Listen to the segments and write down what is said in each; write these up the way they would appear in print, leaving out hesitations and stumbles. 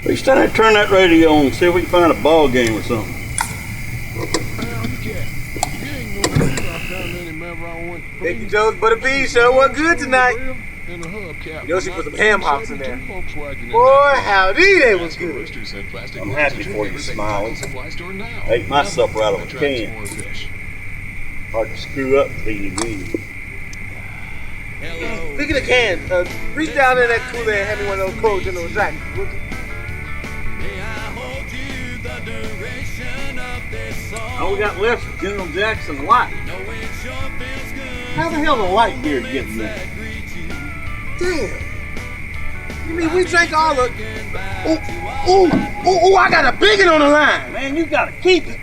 Let's stand there and turn that radio on and see if we can find a ball game or something. Thank Joe's Butter Beans show was good tonight. Yoshi put some ham hocks in there. Boy, howdy, they was good. I'm happy for you, Smiling. I ate my supper out of a can. Hard to screw up, beanie weenie. Speaking of cans, reach down in that cooler and hand me one of those cold General Jackson. All we got left is General Jackson Light. How the hell the light beer getting there? Damn. You mean we drank all the... Ooh, I got a biggin on the line. Man, you gotta keep it.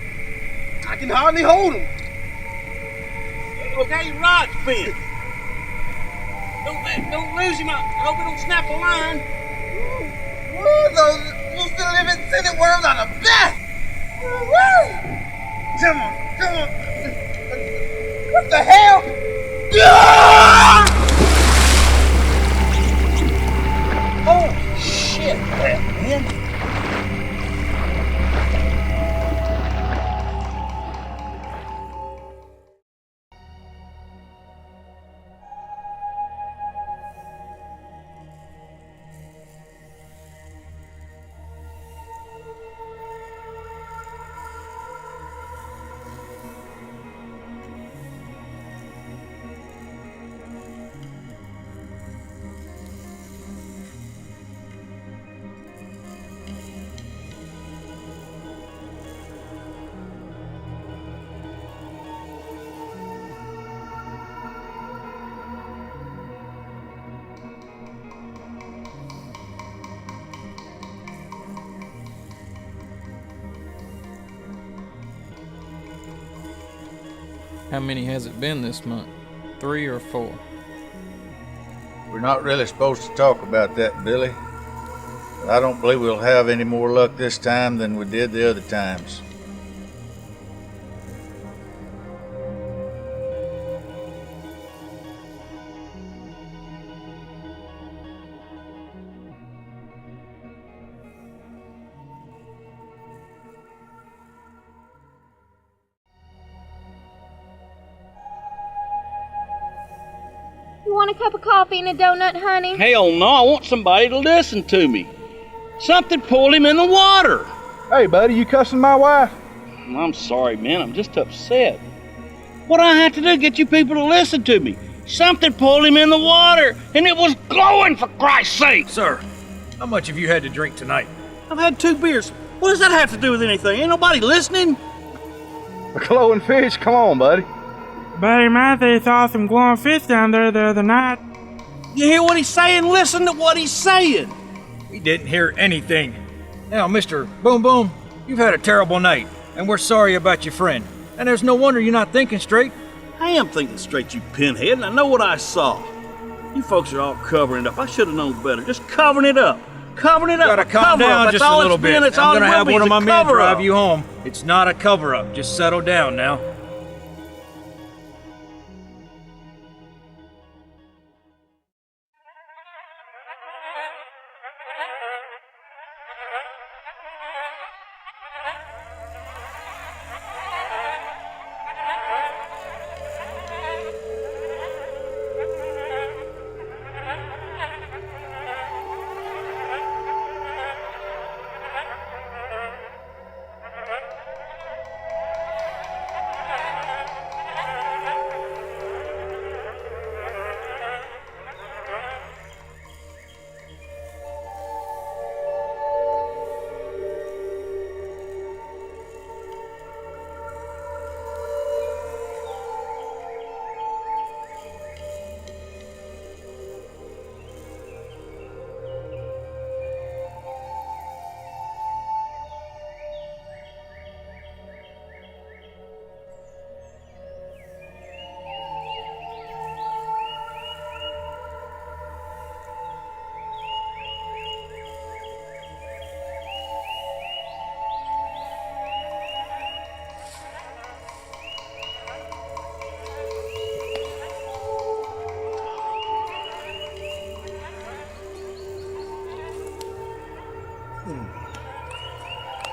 I can hardly hold him. Look how your rod's bent. Don't lose him. I hope he don't snap a line. Woo, those little living Senate worms are the best. Woo! Come on. What the hell? Oh, shit, man. How many has it been this month? 3 or 4? We're not really supposed to talk about that, Billy. But I don't believe we'll have any more luck this time than we did the other times. You want a cup of coffee and a donut, honey? Hell no, I want somebody to listen to me. Something pulled him in the water. Hey, buddy, you cussing my wife? I'm sorry, man. I'm just upset. What do I have to do to get you people to listen to me? Something pulled him in the water, and it was glowing, for Christ's sake. Sir, how much have you had to drink tonight? I've had 2 beers. What does that have to do with anything? Ain't nobody listening? A glowing fish? Come on, buddy. Buddy Matthew saw some glowing fish down there the other night. You hear what he's saying? Listen to what he's saying. We didn't hear anything. Now, Mr. Boom Boom, you've had a terrible night, and we're sorry about your friend. And there's no wonder you're not thinking straight. I am thinking straight, you pinhead, and I know what I saw. You folks are all covering it up. I should have known better. Just covering it up. Covering it up. You gotta calm down just a little bit. I'm gonna have one of my men drive you home. It's not a cover-up. Just settle down now.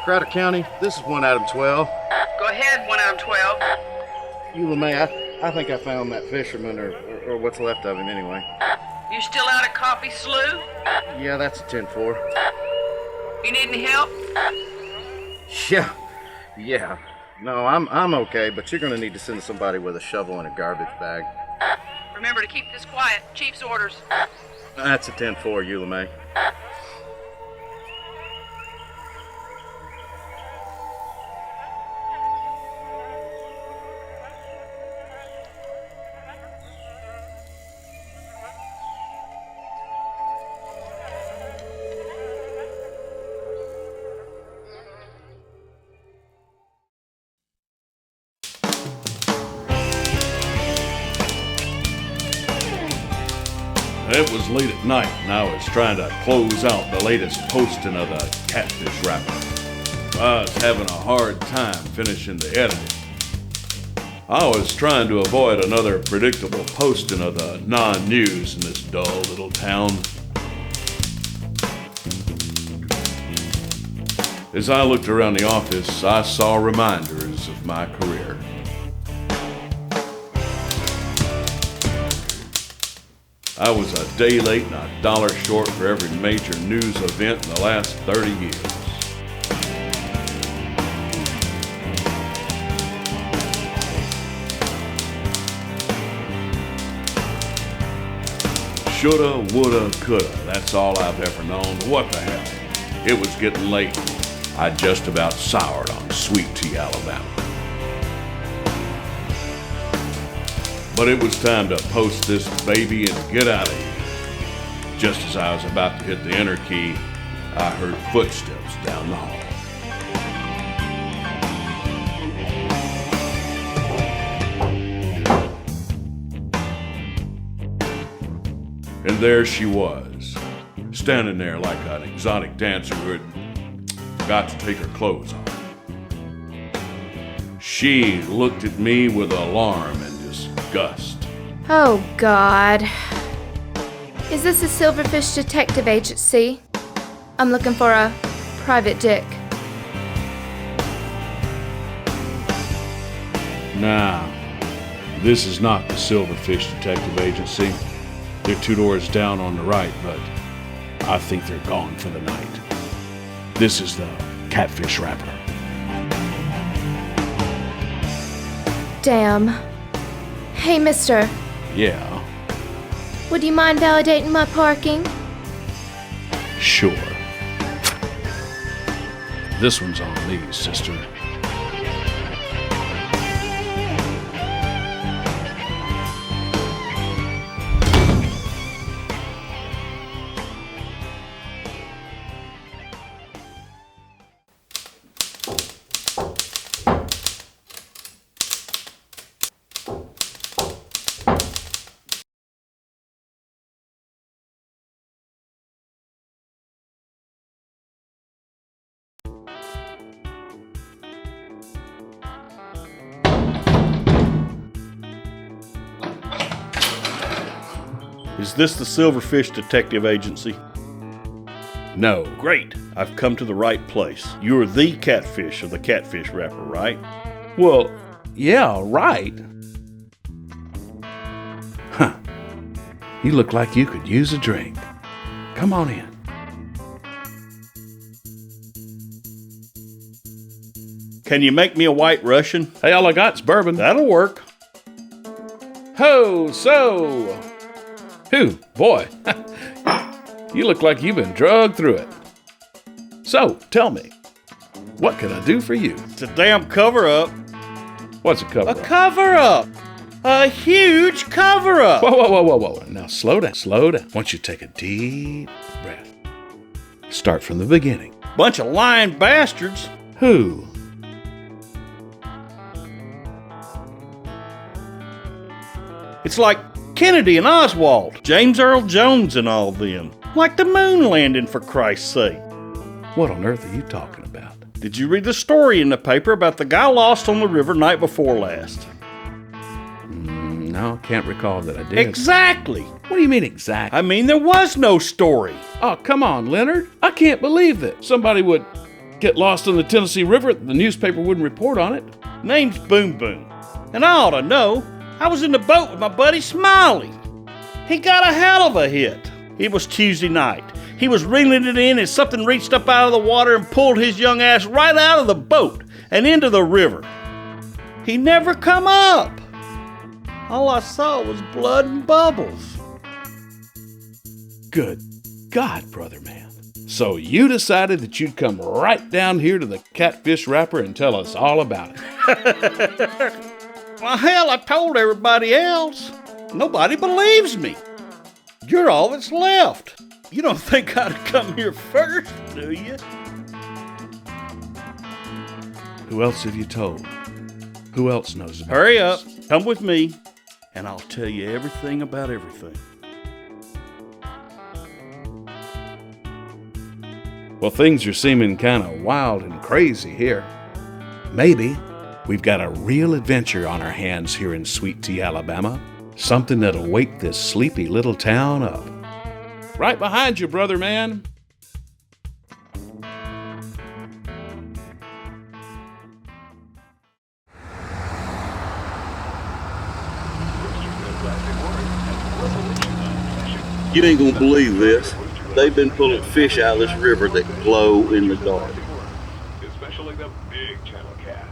Crowder County, this is 1 Adam 12. Go ahead, 1 out of 12. Eula May, I think I found that fisherman, or what's left of him anyway. You still out at Coffee Slough? Yeah, that's a 10-4. You need any help? Yeah. No, I'm okay, but you're gonna need to send somebody with a shovel and a garbage bag. Remember to keep this quiet. Chief's orders. That's a 10-4, Eula May. It was late at night, and I was trying to close out the latest posting of the Catfish Wrapper. I was having a hard time finishing the editing. I was trying to avoid another predictable posting of the non-news in this dull little town. As I looked around the office, I saw reminders of my career. I was a day late and a dollar short for every major news event in the last 30 years. Shoulda, woulda, coulda, that's all I've ever known. What the hell? It was getting late. I just about soured on sweet tea, Alabama. But it was time to post this baby and get out of here. Just as I was about to hit the enter key, I heard footsteps down the hall. And there she was, standing there like an exotic dancer who had got to take her clothes off. She looked at me with alarm and disgust. Oh, God. Is this a Silverfish Detective Agency? I'm looking for a private dick. Nah, this is not the Silverfish Detective Agency. They're 2 doors down on the right, but I think they're gone for the night. This is the Catfish Wrapper. Damn. Hey, mister. Yeah, Would you mind validating my parking? sure. This one's on me, sister. Is this the Silverfish Detective Agency? No. Great. I've come to the right place. You're the catfish of the Catfish Wrapper, right? Well, yeah, right. Huh. You look like you could use a drink. Come on in. Can you make me a White Russian? Hey, all I got's bourbon. That'll work. Ho, so. Whew, boy. You look like you've been drugged through it. So, tell me, what can I do for you? It's a damn cover-up. What's a cover-up? A cover-up! A huge cover-up! Whoa. Now, slow down. I want you to take a deep breath. Start from the beginning. Bunch of lying bastards. Who? It's like Kennedy and Oswald, James Earl Jones and all them. Like the moon landing, for Christ's sake. What on earth are you talking about? Did you read the story in the paper about the guy lost on the river night before last? No, can't recall that I did. Exactly. What do you mean exactly? I mean, there was no story. Oh, come on, Leonard. I can't believe that somebody would... get lost in the Tennessee River, the newspaper wouldn't report on it. Name's Boom Boom. And I ought to know. I was in the boat with my buddy Smiley. He got a hell of a hit. It was Tuesday night. He was reeling it in and something reached up out of the water and pulled his young ass right out of the boat and into the river. He never come up. All I saw was blood and bubbles. Good God, brother man. So you decided that you'd come right down here to the Catfish Wrapper and tell us all about it. Well, hell, I told everybody else. Nobody believes me. You're all that's left. You don't think I'd come here first, do you? Who else have you told? Who else knows about Hurry this? up. Come with me, and I'll tell you everything about everything. Well, things are seeming kind of wild and crazy here. Maybe we've got a real adventure on our hands here in Sweet Tea, Alabama. Something that'll wake this sleepy little town up. Right behind you, brother man. You ain't gonna believe this. They've been pulling fish out of this river that glow in the dark. Especially the big channel cat.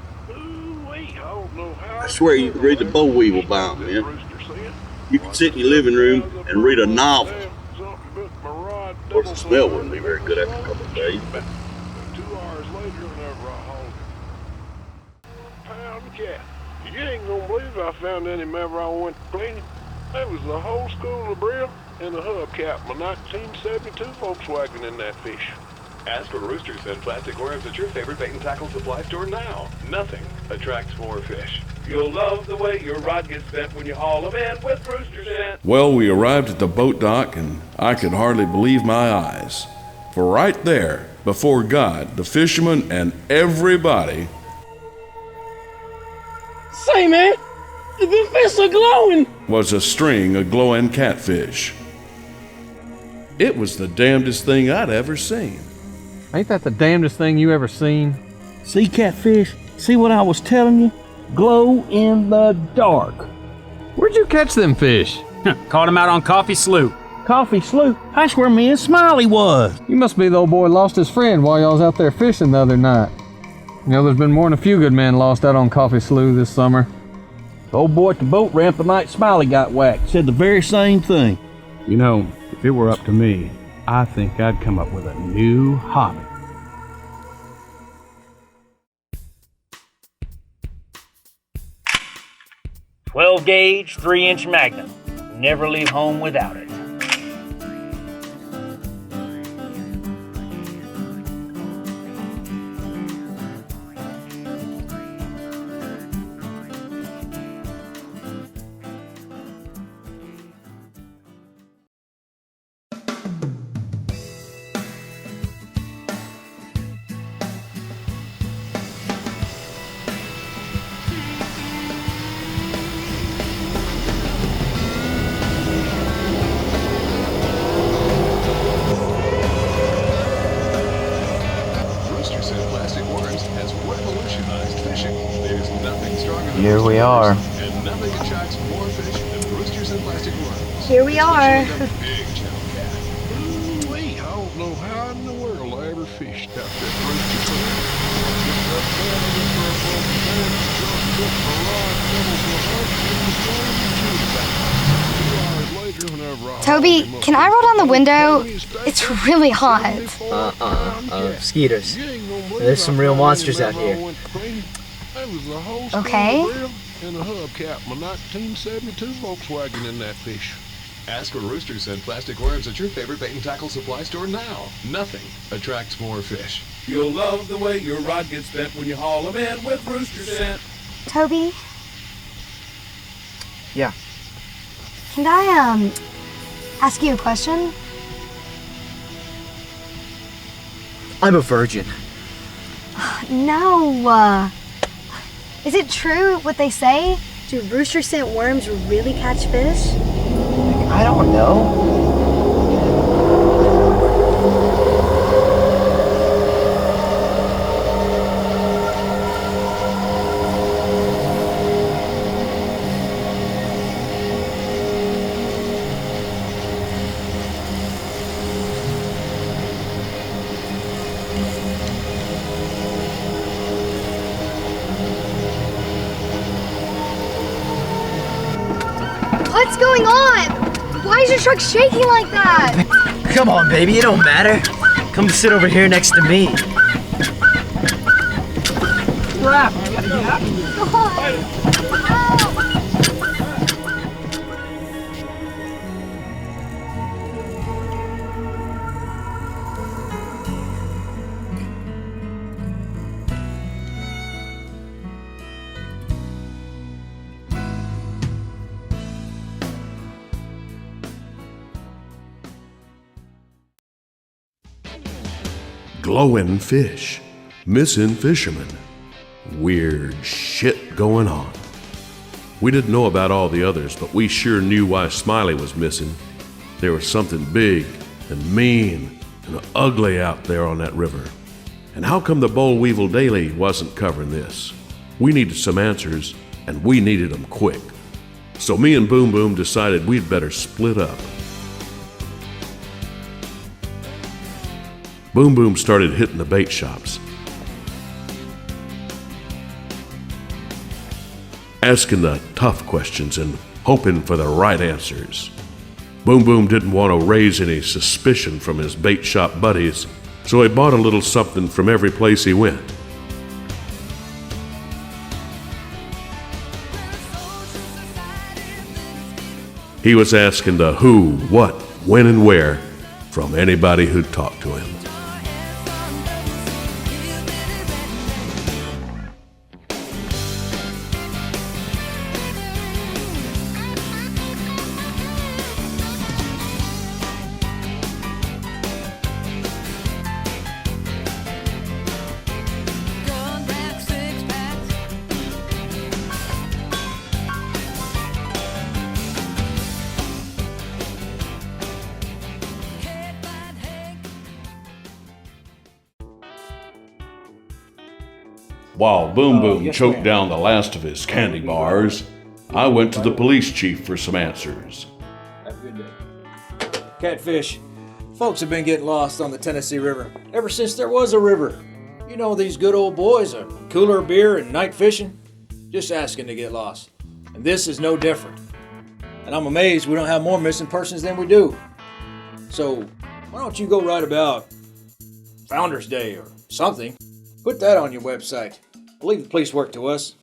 I swear you could read the boll weevil by 'em, man. You could sit in your living room and read a novel. Of course, the smell wouldn't be very good after a couple of days. 2 hours later, whenever I hauled pound cat. You ain't gonna believe I found any whenever I went cleaning. There was the whole school of brim and the hubcap, my 1972 Volkswagen in that fish. Ask for Rooster Scent Plastic Worms at your favorite bait and tackle supply store now. Nothing attracts more fish. You'll love the way your rod gets bent when you haul them in with Rooster Scent. Well, we arrived at the boat dock, and I could hardly believe my eyes. For right there, before God, the fishermen, and everybody... Say, man, the fish are glowing! ...was a string of glowing catfish. It was the damnedest thing I'd ever seen. Ain't that the damnedest thing you ever seen? See, catfish? See what I was telling you? Glow in the dark. Where'd you catch them fish? Caught them out on Coffee Slough. Coffee Slough? That's where me and Smiley was. You must be the old boy lost his friend while y'all was out there fishing the other night. You know, there's been more than a few good men lost out on Coffee Slough this summer. The old boy at the boat ramp the night Smiley got whacked said the very same thing. You know, if it were up to me, I think I'd come up with a new hobby. "12 gauge, 3-inch Magnum. Never leave home without it." Here we are. And nothing attracts more fish than roosters and plastic worms. Here we are. Big channel cat. Ooh-wee, I don't know how in the world I ever fished out that rooster Toby, can I roll down the window? It's really hot. Skeeters. There's some real monsters out here. Okay. And a hubcap, my 1972 Volkswagen in that fish. Ask for Rooster Scent Plastic Worms at your favorite bait and tackle supply store now. Nothing attracts more fish. You'll love the way your rod gets bent when you haul them in with Rooster Scent. Toby? Yeah. Can I, ask you a question? I'm a virgin. No, is it true what they say? Do rooster scent worms really catch fish? I don't know. Why is your truck shaking like that? Come on, baby, it don't matter. Come sit over here next to me. Crap, I gotta get out. Glowing fish, missing fishermen, weird shit going on. We didn't know about all the others, but we sure knew why Smiley was missing. There was something big and mean and ugly out there on that river. And how come the Boll Weevil Daily wasn't covering this? We needed some answers, and we needed them quick. So me and Boom Boom decided we'd better split up. Boom Boom started hitting the bait shops, asking the tough questions and hoping for the right answers. Boom Boom didn't want to raise any suspicion from his bait shop buddies, so he bought a little something from every place he went. He was asking the who, what, when, and where from anybody who'd talk to him. While Boom Boom choked down the last of his candy bars, I went to the police chief for some answers. Have a good day. Catfish. Folks have been getting lost on the Tennessee River ever since there was a river. You know these good old boys are cooler beer and night fishing, just asking to get lost. And this is no different. And I'm amazed we don't have more missing persons than we do. So why don't you go write about Founders Day or something? Put that on your website. Leave the police work to us.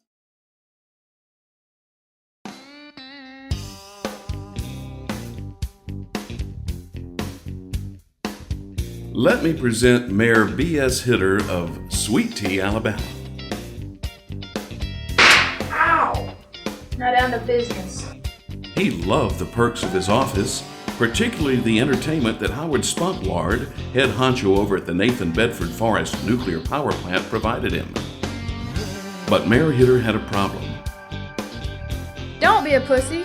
Let me present Mayor B.S. Hitter of Sweet Tea, Alabama. Ow! Now down to business. He loved the perks of his office, particularly the entertainment that Howard Spunkward, head honcho over at the Nathan Bedford Forest Nuclear Power Plant, provided him. But Mayor Hitter had a problem. Don't be a pussy.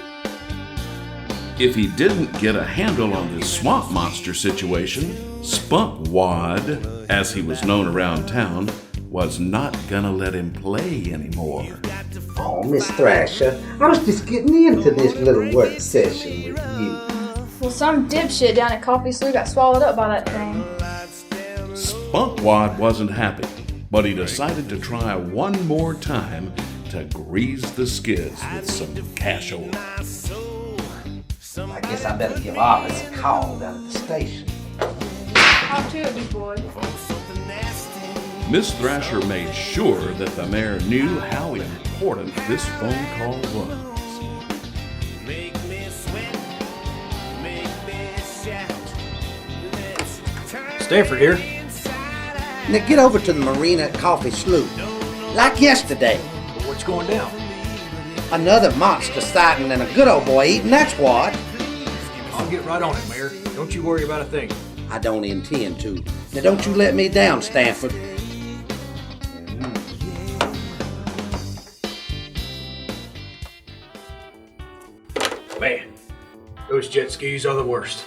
If he didn't get a handle on this swamp monster situation, Spunkwad, as he was known around town, was not gonna let him play anymore. Oh, Miss Thrasher, I was just getting into this little work session with you. Well, some dipshit down at Coffee Slough got swallowed up by that thing. Spunkwad wasn't happy, but he decided to try one more time to grease the skids with some cash oil. I guess I better give Office a call down at the station. Talk to it, big boy. Miss Thrasher made sure that the mayor knew how important this phone call was. Stanford here. Now get over to the marina at Coffee Slough, like yesterday. What's going down? Another monster sighting and a good old boy eating, that's what. I'll get right on it, Mayor. Don't you worry about a thing. I don't intend to. Now don't you let me down, Stanford. Man, those jet skis are the worst.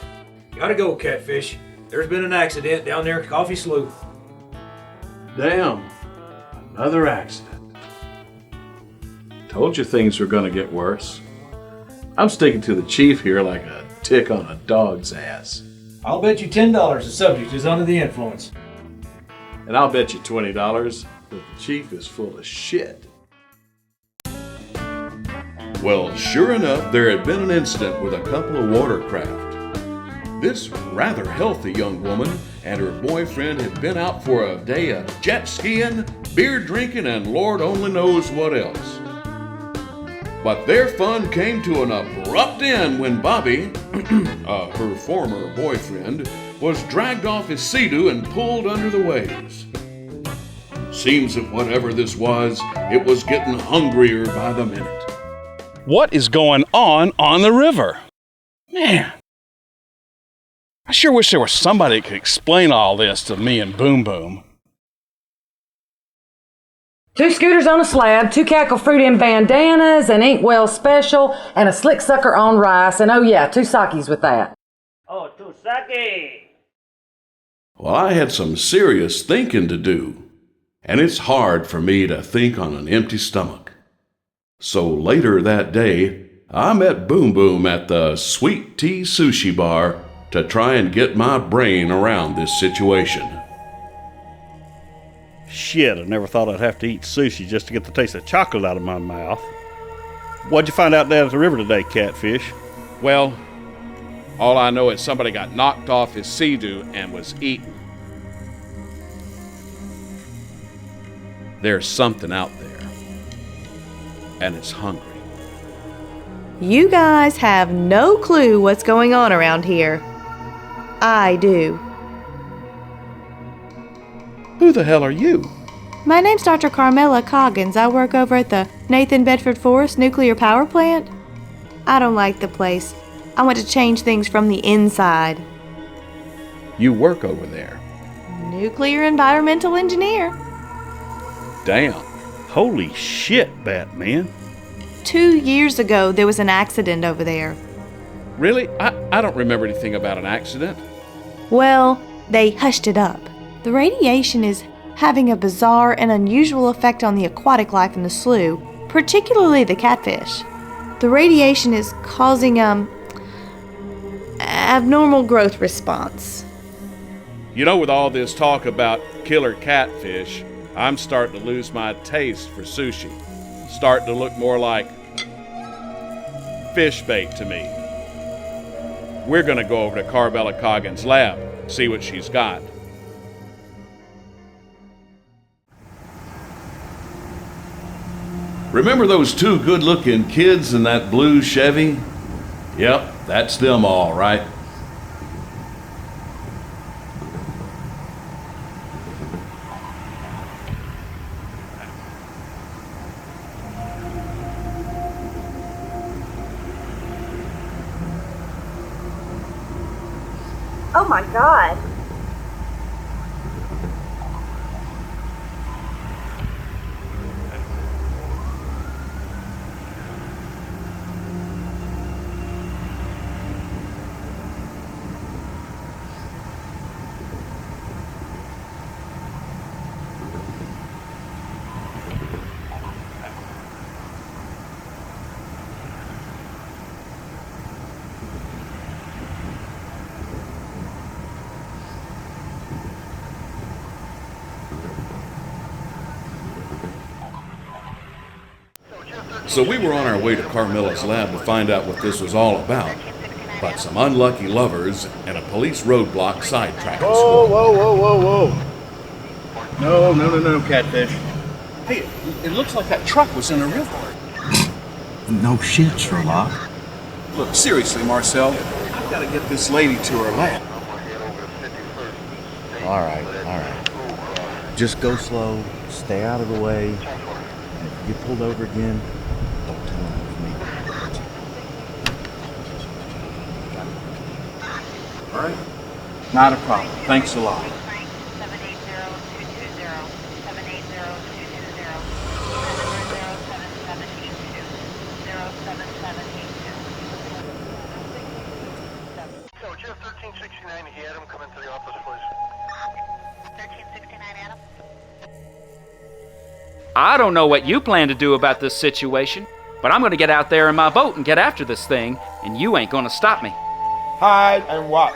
Gotta go, Catfish. There's been an accident down there at Coffee Slough. Damn, another accident. Told you things were gonna get worse. I'm sticking to the chief here like a tick on a dog's ass. I'll bet you $10 the subject is under the influence. And I'll bet you $20 that the chief is full of shit. Well, sure enough, there had been an incident with a couple of watercraft. This rather healthy young woman and her boyfriend had been out for a day of jet skiing, beer drinking, and Lord only knows what else. But their fun came to an abrupt end when Bobby, her former boyfriend, was dragged off his sea-doo and pulled under the waves. Seems that whatever this was, it was getting hungrier by the minute. What is going on the river? Man, I sure wish there was somebody that could explain all this to me and Boom Boom. 2 scooters on a slab, 2 cackle fruit in bandanas, an Inkwell special, and a slick sucker on rice, and oh yeah, 2 sakis with that. Oh, 2 sake! Well, I had some serious thinking to do, and it's hard for me to think on an empty stomach. So later that day, I met Boom Boom at the Sweet Tea Sushi Bar to try and get my brain around this situation. Shit, I never thought I'd have to eat sushi just to get the taste of chocolate out of my mouth. What'd you find out down at the river today, Catfish? Well, all I know is somebody got knocked off his sea-doo and was eaten. There's something out there, and it's hungry. You guys have no clue what's going on around here. I do. Who the hell are you? My name's Dr. Carmela Coggins. I work over at the Nathan Bedford Forest Nuclear Power Plant. I don't like the place. I want to change things from the inside. You work over there? Nuclear environmental engineer. Damn. Holy shit, Batman. 2 years ago, there was an accident over there. Really? I don't remember anything about an accident. Well, they hushed it up. The radiation is having a bizarre and unusual effect on the aquatic life in the slough, particularly the catfish. The radiation is causing abnormal growth response. You know, with all this talk about killer catfish, I'm starting to lose my taste for sushi. Starting to look more like fish bait to me. We're gonna go over to Carmela Coggins' lab, see what she's got. Remember those 2 good-looking kids in that blue Chevy? Yep, that's them all right. Oh my God. So we were on our way to Carmela's lab to find out what this was all about. But some unlucky lovers and a police roadblock sidetracked us. Whoa. No, Catfish. Hey, it looks like that truck was in a river. No shit, Sherlock. Look, seriously, Marcel, I've got to get this lady to her lab. All right. Just go slow, stay out of the way, and if you get pulled over again, don't tell them it was me. All right. Not a problem. Thanks a lot. I don't know what you plan to do about this situation, but I'm gonna get out there in my boat and get after this thing, and you ain't gonna stop me. Hide and watch.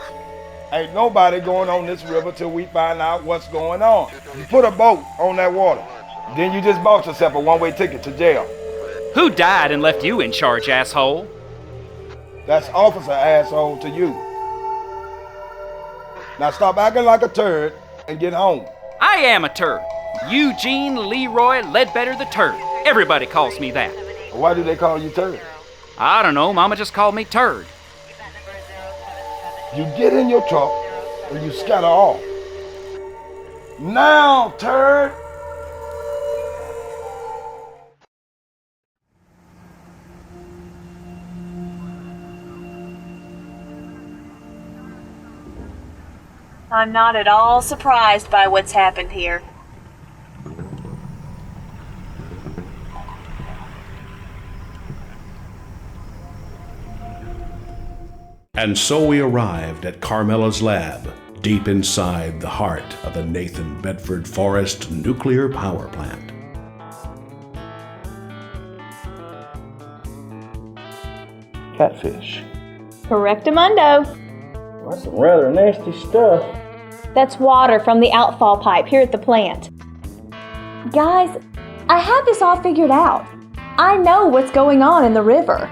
Ain't nobody going on this river till we find out what's going on. You put a boat on that water, then you just bought yourself a one-way ticket to jail. Who died and left you in charge, asshole? That's officer asshole to you. Now stop acting like a turd and get home. I am a turd. Eugene Leroy Ledbetter the Turd. Everybody calls me that. Why do they call you turd? I don't know. Mama just called me Turd. You get in your truck and you scatter off. Now, turd! I'm not at all surprised by what's happened here. And so we arrived at Carmela's lab, deep inside the heart of the Nathan Bedford Forest Nuclear Power Plant. Catfish. Correctamundo. That's some rather nasty stuff. That's water from the outfall pipe here at the plant. Guys, I have this all figured out. I know what's going on in the river.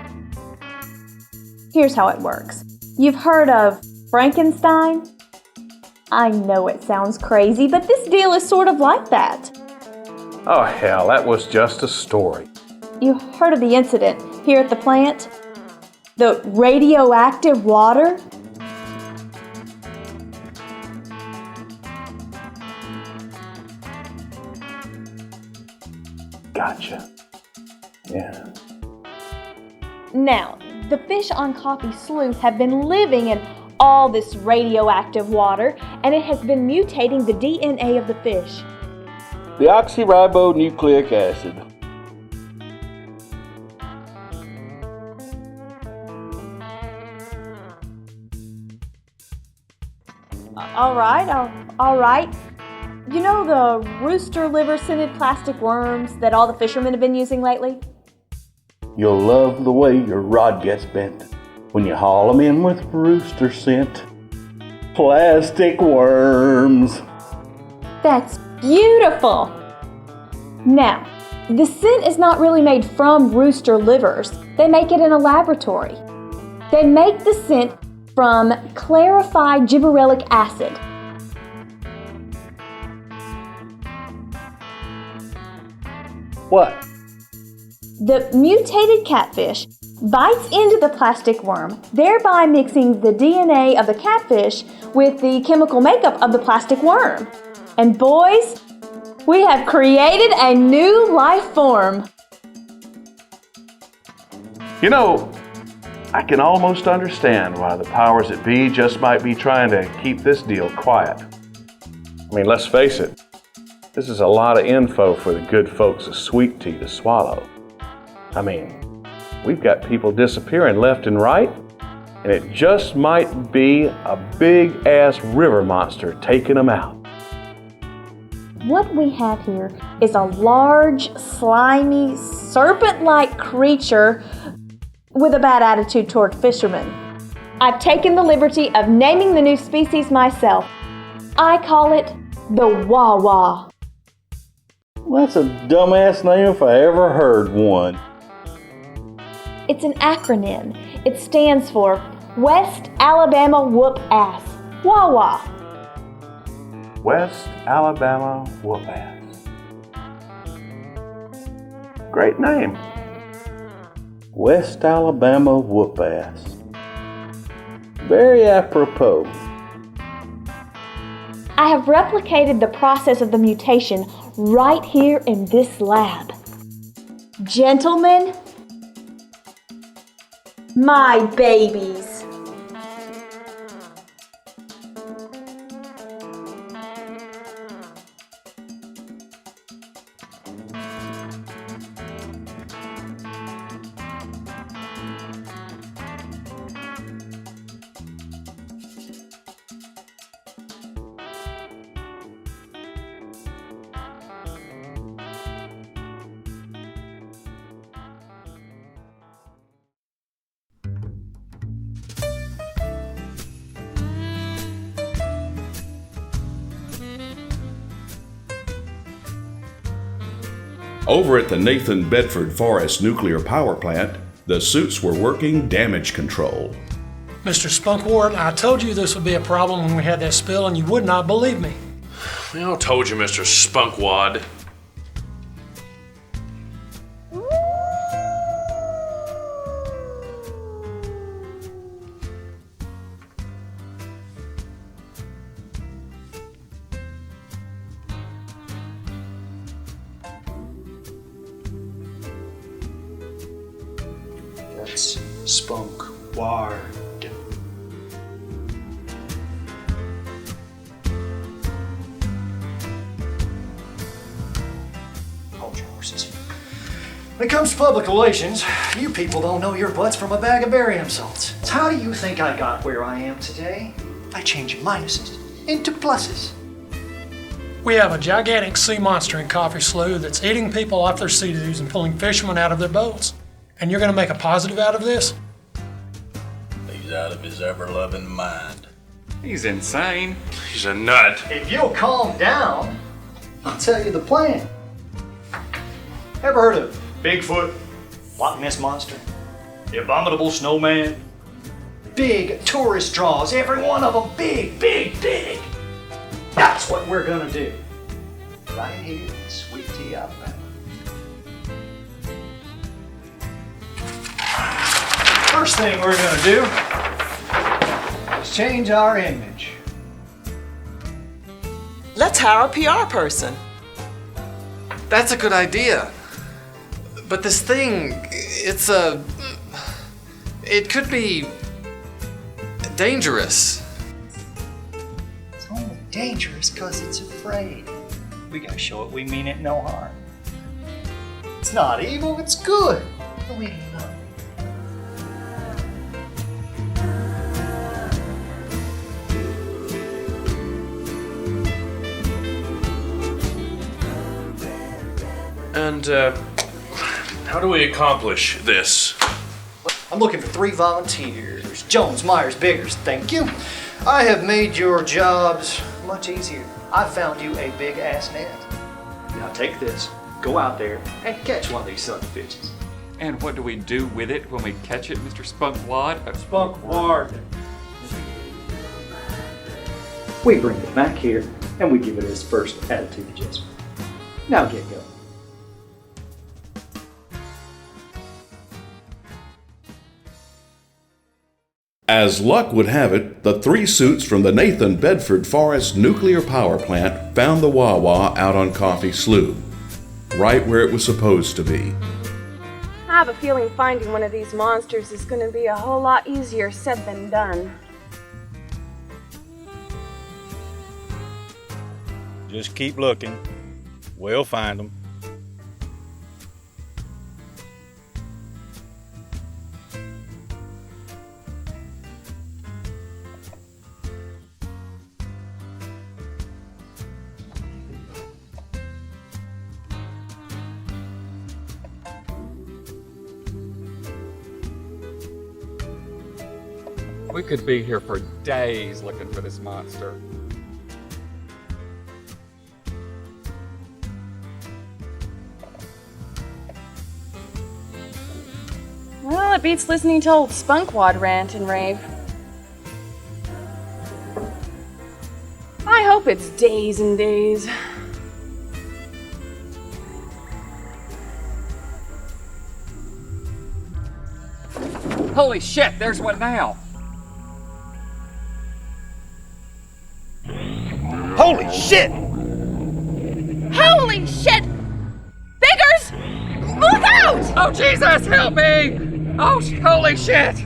Here's how it works. You've heard of Frankenstein? I know it sounds crazy, but this deal is sort of like that. Oh hell, that was just a story. You heard of the incident here at the plant? The radioactive water? Gotcha. Yeah. Now, the fish on Coffee Slough have been living in all this radioactive water, and it has been mutating the DNA of the fish. Deoxyribonucleic acid. All right. You know the rooster liver scented plastic worms that all the fishermen have been using lately? You'll love the way your rod gets bent when you haul them in with rooster scent. Plastic worms. That's beautiful. Now, the scent is not really made from rooster livers. They make it in a laboratory. They make the scent from clarified gibberellic acid. What? The mutated catfish bites into the plastic worm, thereby mixing the DNA of the catfish with the chemical makeup of the plastic worm. And boys, we have created a new life form. You know, I can almost understand why the powers that be just might be trying to keep this deal quiet. I mean, let's face it, this is a lot of info for the good folks of Sweet Tea to swallow. I mean, we've got people disappearing left and right, and it just might be a big-ass river monster taking them out. What we have here is a large, slimy, serpent-like creature with a bad attitude toward fishermen. I've taken the liberty of naming the new species myself. I call it the WAWA. Well, that's a dumbass name if I ever heard one. It's an acronym. It stands for West Alabama Whoop Ass. WAWA. West Alabama Whoop Ass. Great name. West Alabama Whoop Ass. Very apropos. I have replicated the process of the mutation right here in this lab. Gentlemen, my babies. Over at the Nathan Bedford Forest Nuclear Power Plant, the suits were working damage control. Mr. Spunkward, I told you this would be a problem when we had that spill, and you would not believe me. I told you, Mr. Spunkwad. That's Spunkward. Hold your horses. When it comes to public relations, you people don't know your butts from a bag of barium salts. So how do you think I got where I am today? By changing minuses into pluses. We have a gigantic sea monster in Coffee Slough that's eating people off their sea-doos and pulling fishermen out of their boats. And you're gonna make a positive out of this? He's out of his ever-loving mind. He's insane. He's a nut. If you'll calm down, I'll tell you the plan. Ever heard of Bigfoot, Loch Ness Monster, the Abominable Snowman? Big tourist draws, every one of them big, big, big. That's what we're gonna do. Right here in Sweet Tea, Alabama. First thing we're gonna do is change our image. Let's hire a PR person. That's a good idea. But this thing, it could be dangerous. It's only dangerous because it's afraid. We gotta show it we mean it no harm. It's not evil, it's good. Believe it or not. And, how do we accomplish this? I'm looking for 3 volunteers. Jones, Myers, Biggers, thank you. I have made your jobs much easier. I found you a big ass net. Now take this, go out there and catch one of these son of bitches. And what do we do with it when we catch it, Mr. Spunkwad? Spunkward. We bring it back here and we give it its first attitude adjustment. Now get going. As luck would have it, the 3 suits from the Nathan Bedford Forest Nuclear Power Plant found the WAWA out on Coffee Slough, right where it was supposed to be. I have a feeling finding one of these monsters is going to be a whole lot easier said than done. Just keep looking. We'll find them. We could be here for days looking for this monster. Well, it beats listening to old Spunkwad rant and rave. I hope it's days and days. Holy shit, there's one now. Holy shit! Holy shit! Biggers! Look out! Oh, Jesus, help me! Oh, holy shit!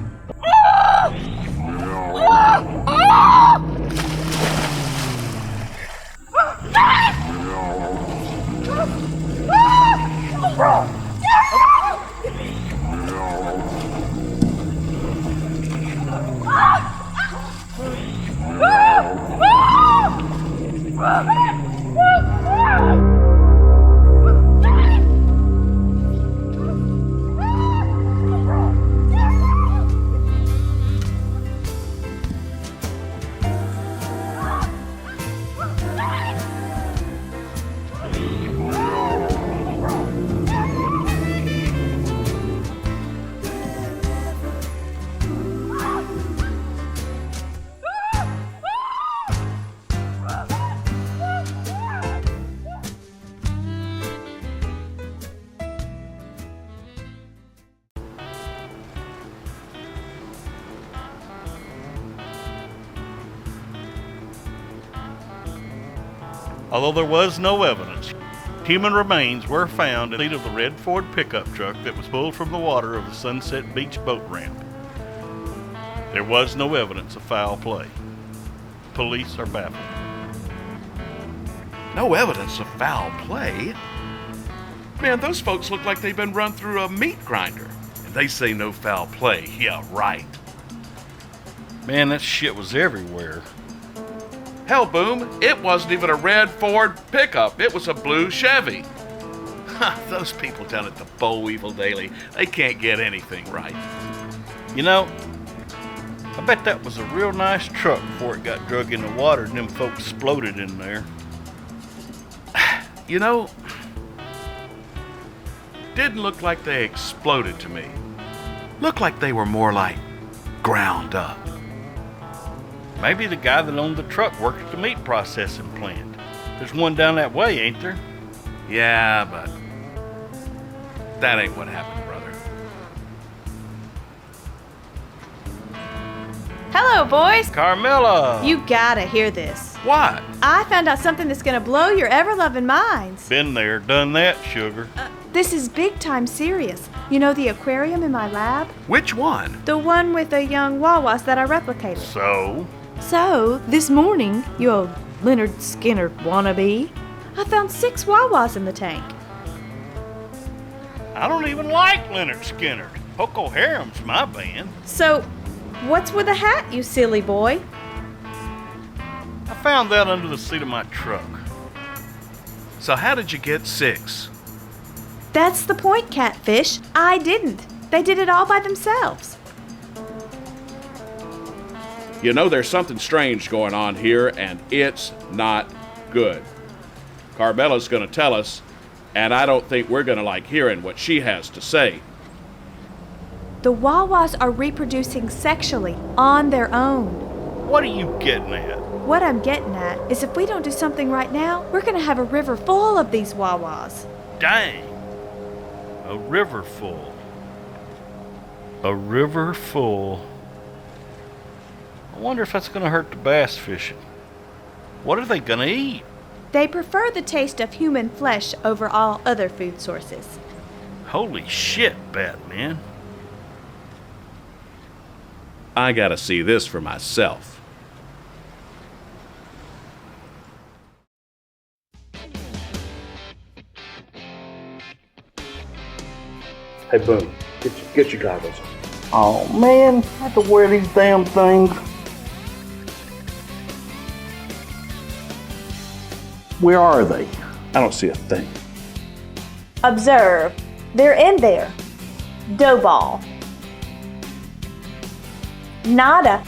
Although there was no evidence, human remains were found in the seat of the red Ford pickup truck that was pulled from the water of the Sunset Beach boat ramp. There was no evidence of foul play. Police are baffled. No evidence of foul play? Man, those folks look like they've been run through a meat grinder. And they say no foul play. Yeah, right. Man, that shit was everywhere. Hell, Boom, it wasn't even a red Ford pickup. It was a blue Chevy. Those people down at the Boll Weevil Daily, they can't get anything right. You know, I bet that was a real nice truck before it got drug in the water and them folks exploded in there. You know, didn't look like they exploded to me. Looked like they were more like ground up. Maybe the guy that owned the truck worked at the meat processing plant. There's one down that way, ain't there? Yeah, but that ain't what happened, brother. Hello, boys. Carmela. You gotta hear this. What? I found out something that's gonna blow your ever-loving minds. Been there, done that, sugar. This is big time serious. You know the aquarium in my lab? Which one? The one with the young Wawas that I replicated. So, this morning, you old Leonard Skinner wannabe, I found 6 Wawas in the tank. I don't even like Leonard Skinner. Hoko Harem's my band. So, what's with the hat, you silly boy? I found that under the seat of my truck. So how did you get 6? That's the point, Catfish. I didn't. They did it all by themselves. You know there's something strange going on here, and it's not good. Carmela's going to tell us, and I don't think we're going to like hearing what she has to say. The Wawas are reproducing sexually on their own. What are you getting at? What I'm getting at is if we don't do something right now, we're going to have a river full of these Wawas. Dang. A river full. A river full. I wonder if that's going to hurt the bass fishing. What are they going to eat? They prefer the taste of human flesh over all other food sources. Holy shit, Batman. I gotta see this for myself. Hey, Boom, get your goggles. Oh man, I have to wear these damn things. Where are they? I don't see a thing. Observe. They're in there. Dough ball. Nada.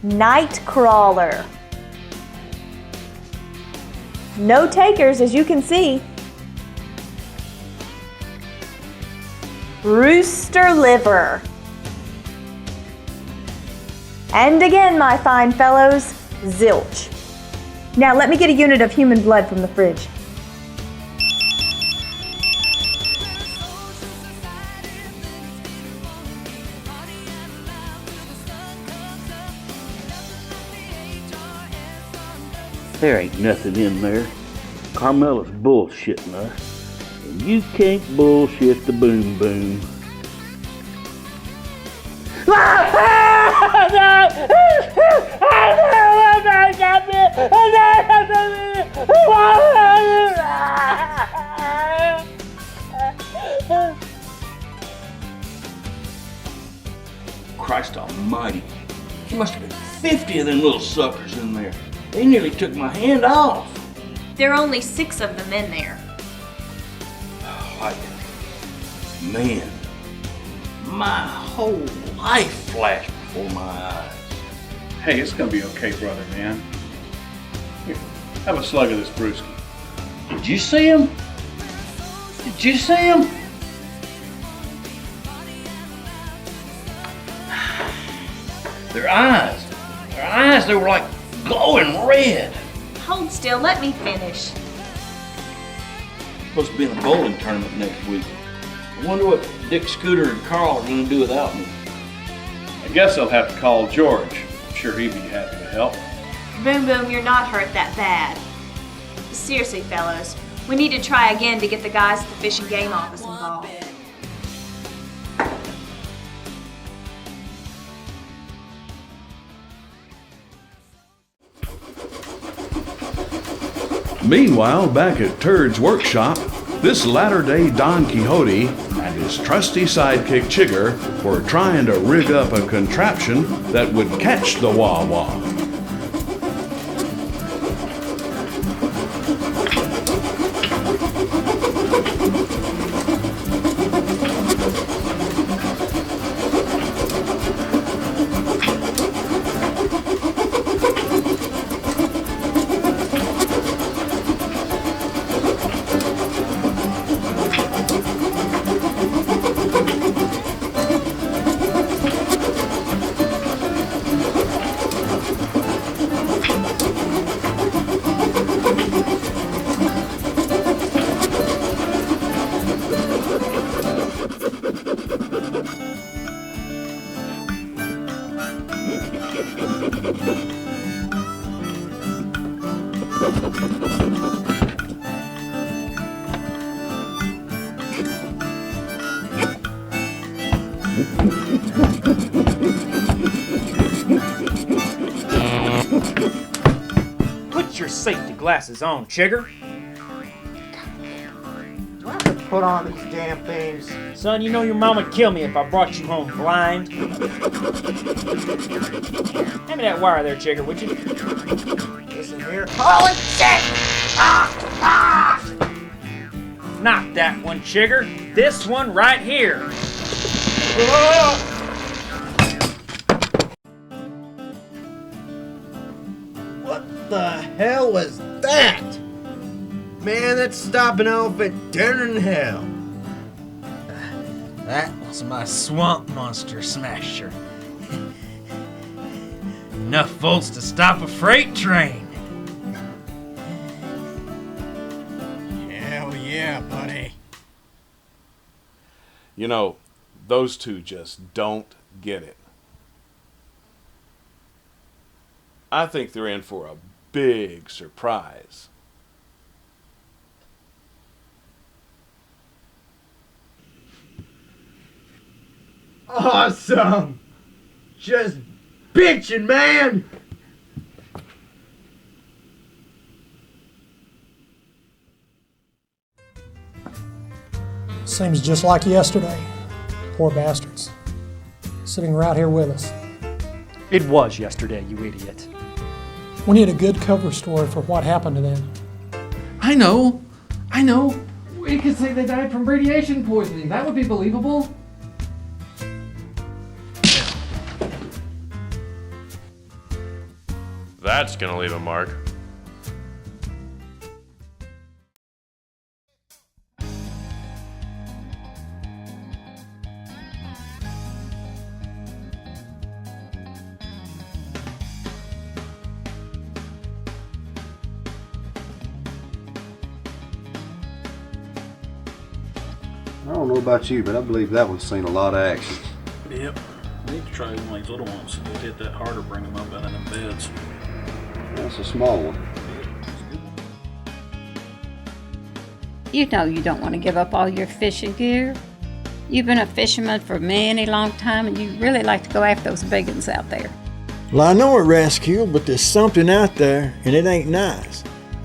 Night crawler. No takers, as you can see. Rooster liver. And again, my fine fellows, zilch. Now let me get a unit of human blood from the fridge. There ain't nothing in there. Carmela's bullshitting us. And you can't bullshit the Boom Boom. Christ almighty. There must have been 50 of them little suckers in there. They nearly took my hand off. There are only 6 of them in there. Man, my whole life flashed before my eyes. Hey, it's gonna be okay, brother, man. Here, have a slug of this brewski. Did you see him? Did you see him? Their eyes, they were like glowing red. Hold still, let me finish. Supposed to be in a bowling tournament next week. I wonder what Dick, Scooter, and Carl are going to do without me. I guess they'll have to call George. sure he'd be happy to help. Boom Boom, you're not hurt that bad. Seriously, fellows, we need to try again to get the guys at the Fish and Game office involved. Meanwhile, back at Tirds' workshop, this latter-day Don Quixote and his trusty sidekick Chigger were trying to rig up a contraption that would catch the WAWA. Put your safety glasses on, Chigger. Do I have to put on these damn things? Son, you know your mom would kill me if I brought you home blind. Hand me that wire there, Chigger, would you? Listen here. Holy shit! Not that one, Chigger. This one right here. What the hell was that? Man, that's stopping off at dinner in hell. That was my swamp monster smasher. Enough volts to stop a freight train. Hell yeah, buddy. You know, those two just don't get it. I think they're in for a big surprise. Awesome! Just bitchin', man! Seems just like yesterday. Poor bastards. Sitting right here with us. It was yesterday, you idiot. We need a good cover story for what happened to them. I know. We could say they died from radiation poisoning. That would be believable. That's gonna leave a mark. I don't know about you, but I believe that one's seen a lot of action. Yep. We need to try one of these little ones. They hit that harder, bring them up out of them beds. That's a small one. You know you don't want to give up all your fishing gear. You've been a fisherman for many long time, and you really like to go after those big ones out there. Well, I know it, Rascal, but there's something out there, and it ain't nice.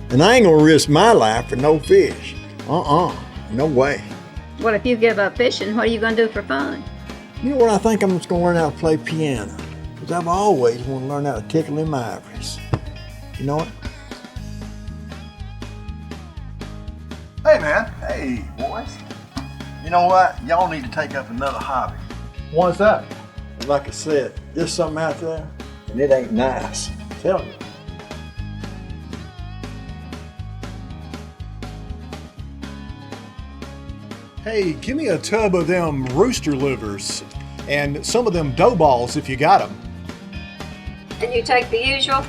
And I ain't gonna risk my life for no fish. No way. What if you give up fishing? What are you going to do for fun? You know what, I think I'm just gonna learn how to play piano. Because I've always wanted to learn how to tickle them ivories. You know what? Hey, man. Hey, boys. You know what? Y'all need to take up another hobby. What's that? Like I said, there's something out there, and it ain't nice. Tell you. Hey, give me a tub of them rooster livers and some of them dough balls if you got them. And you take the usual?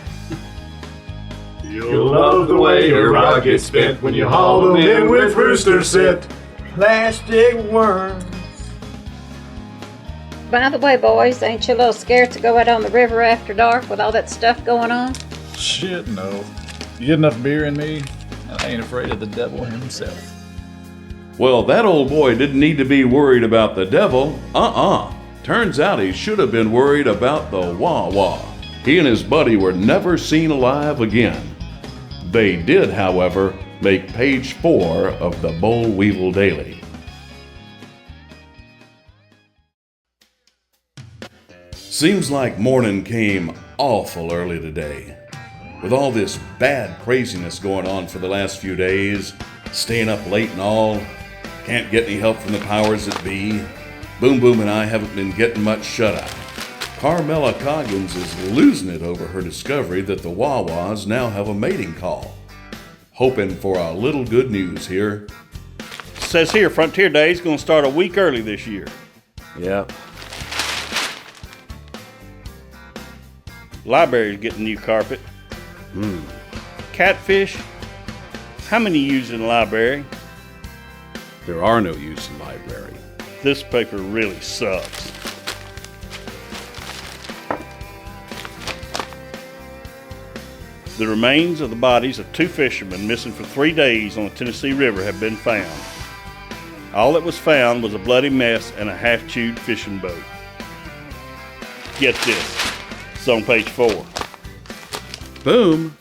You'll love the way your rod gets spent when you haul them in with rooster sit. Plastic worms. By the way, boys, ain't you a little scared to go out on the river after dark with all that stuff going on? Shit, no. You get enough beer in me, and I ain't afraid of the devil himself. Well, that old boy didn't need to be worried about the devil. Turns out he should have been worried about the WAWA. He and his buddy were never seen alive again. They did, however, make page 4 of the Boll Weevil Daily. Seems like morning came awful early today. With all this bad craziness going on for the last few days, staying up late and all, can't get any help from the powers that be. Boom Boom and I haven't been getting much shut-eye. Carmela Coggins is losing it over her discovery that the WAWAs now have a mating call. Hoping for a little good news here. Says here, Frontier Day is going to start a week early this year. Yep. Library's getting new carpet. Catfish? How many use in the library? There are no use in library. This paper really sucks. The remains of the bodies of 2 fishermen missing for 3 days on the Tennessee River have been found. All that was found was a bloody mess and a half-chewed fishing boat. Get this. It's on page 4. Boom.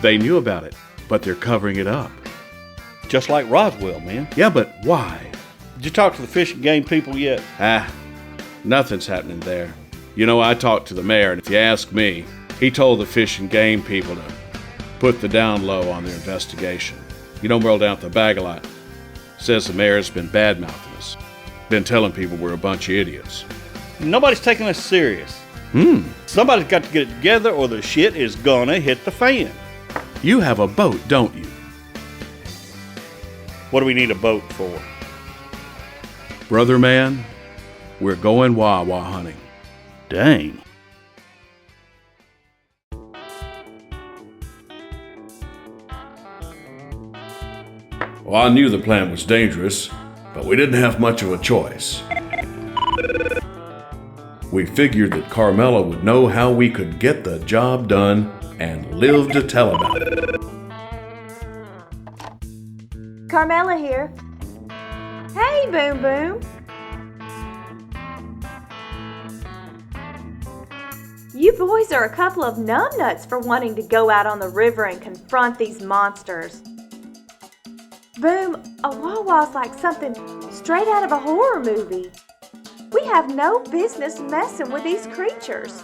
They knew about it, but they're covering it up. Just like Roswell, man. Yeah, but why? Did you talk to the Fish and Game people yet? Nothing's happening there. You know, I talked to the mayor, and if you ask me, he told the Fish and Game people to put the down low on their investigation. You don't roll down the bag a lot. Says the mayor's been bad-mouthing us. Been telling people we're a bunch of idiots. Nobody's taking us serious. Somebody's got to get it together or the shit is gonna hit the fan. You have a boat, don't you? What do we need a boat for? Brother man, we're going WAWA hunting. Dang. Well, I knew the plan was dangerous, but we didn't have much of a choice. We figured that Carmela would know how we could get the job done and live to tell about it. Carmela here. Hey, Boom Boom. You boys are a couple of numbnuts for wanting to go out on the river and confront these monsters. Boom, a WAWA's like something straight out of a horror movie. We have no business messing with these creatures.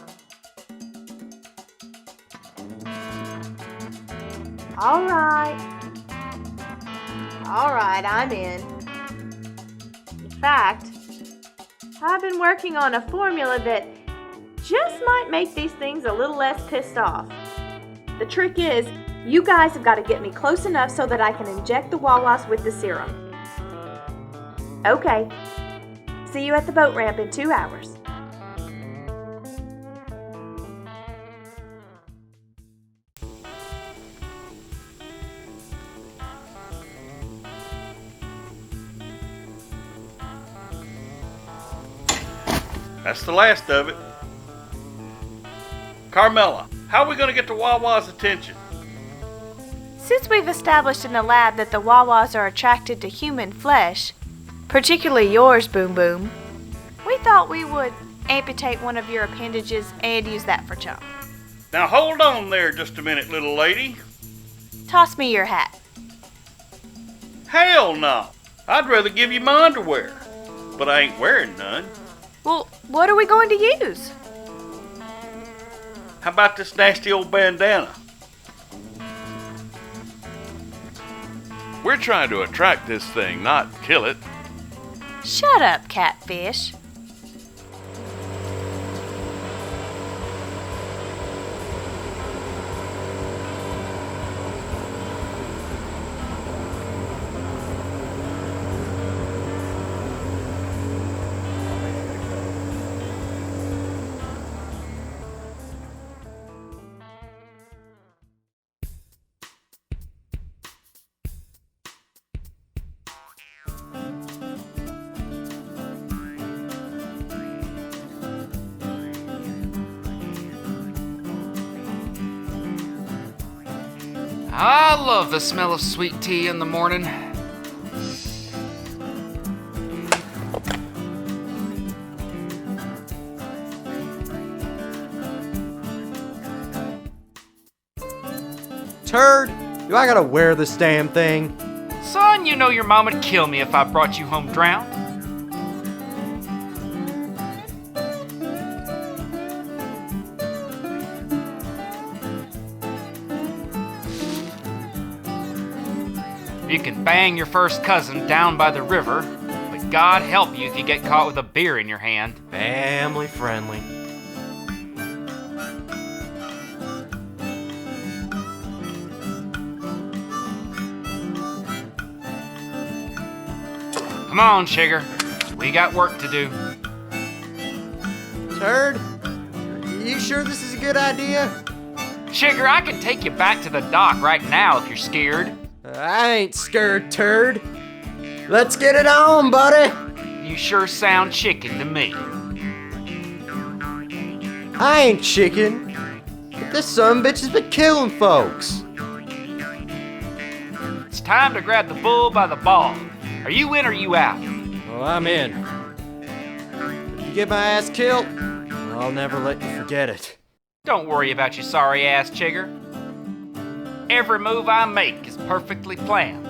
All right, I'm in. In fact, I've been working on a formula that just might make these things a little less pissed off. The trick is, you guys have got to get me close enough so that I can inject the WAWAs with the serum. Okay. See you at the boat ramp in 2 hours. That's the last of it. Carmela, how are we going to get the WAWA's attention? Since we've established in the lab that the WAWAs are attracted to human flesh, particularly yours, Boom Boom, we thought we would amputate one of your appendages and use that for chum. Now hold on there just a minute, little lady. Toss me your hat. Hell no. I'd rather give you my underwear, but I ain't wearing none. Well, what are we going to use? How about this nasty old bandana? We're trying to attract this thing, not kill it. Shut up, catfish. I love the smell of sweet tea in the morning. Turd, do I gotta wear this damn thing? Son, you know your mom would kill me if I brought you home drowned. You can bang your first cousin down by the river, but God help you if you get caught with a beer in your hand. Family friendly. Come on, Chigger. We got work to do. Turd, you sure this is a good idea? Chigger, I can take you back to the dock right now if you're scared. I ain't scared, Turd. Let's get it on, buddy. You sure sound chicken to me. I ain't chicken, but this sumbitch has been killing folks. It's time to grab the bull by the ball. Are you in or you out? Well, I'm in. If you get my ass killed, I'll never let you forget it. Don't worry about your sorry ass, Chigger. Every move I make is perfectly planned.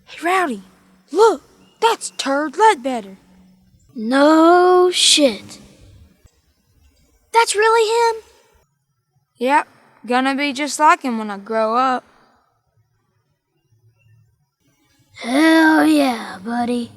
Hey, Rowdy, look, that's Turd Ledbetter. No shit. That's really him? Yep, gonna be just like him when I grow up. Hell yeah, buddy.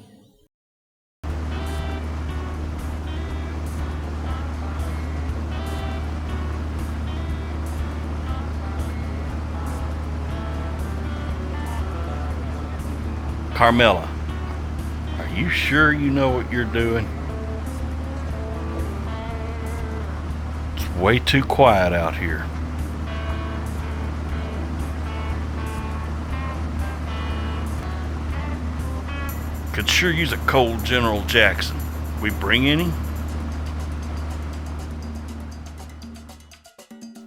Carmela, are you sure you know what you're doing? It's way too quiet out here. Could sure use a cold General Jackson. We bring any?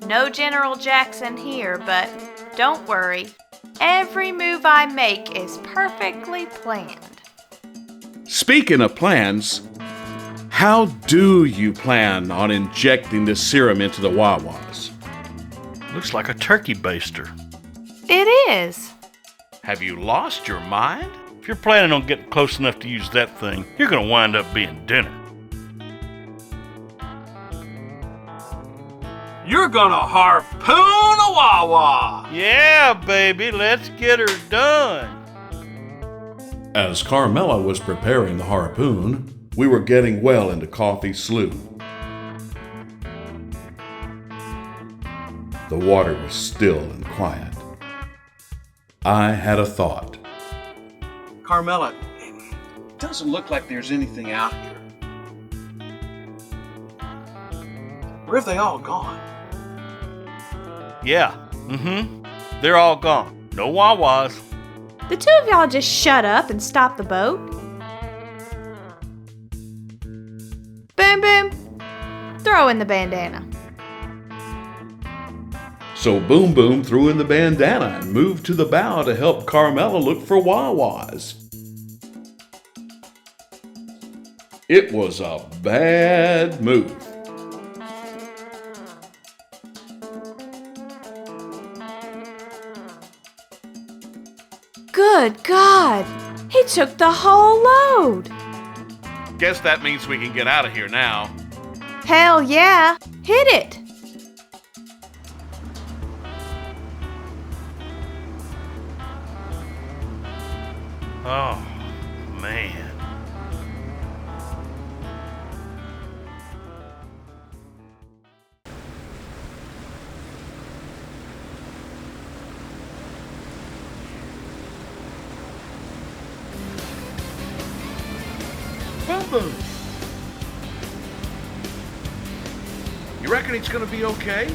No General Jackson here, but don't worry. Every move I make is perfectly planned. Speaking of plans, how do you plan on injecting this serum into the WAWAs? Looks like a turkey baster. It is. Have you lost your mind? If you're planning on getting close enough to use that thing, you're gonna wind up being dinner. You're gonna harpoon a WAWA! Yeah, baby, let's get her done. As Carmela was preparing the harpoon, we were getting well into Coffee Slough. The water was still and quiet. I had a thought. Carmela, it doesn't look like there's anything out here. Where have they all gone? Yeah, they're all gone. No WAWAs. The two of y'all just shut up and stop the boat. Boom, boom. Throw in the bandana. So Boom Boom threw in the bandana and moved to the bow to help Carmela look for WAWAs. It was a bad move. Good God! He took the whole load! Guess that means we can get out of here now. Hell yeah! Hit it! Oh, man. Boom Boom. You reckon he's gonna be okay?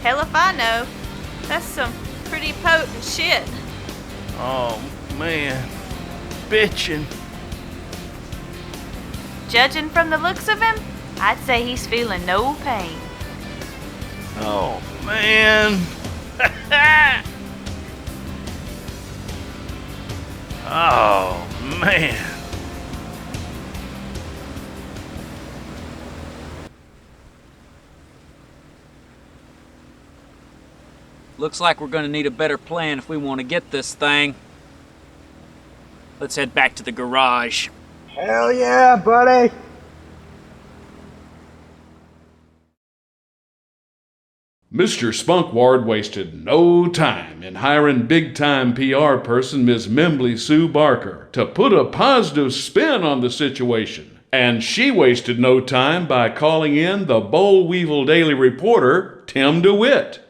Hell if I know. That's some pretty potent shit. Oh, man. Bitchin'. Judging from the looks of him, I'd say he's feeling no pain. Oh, man. Oh, man. Looks like we're gonna need a better plan if we want to get this thing. Let's head back to the garage. Hell yeah, buddy. Mr. Spunkward wasted no time in hiring big-time PR person Miss Membley Sue Barker to put a positive spin on the situation. And she wasted no time by calling in the Boll Weevil Daily reporter, Tim DeWitt.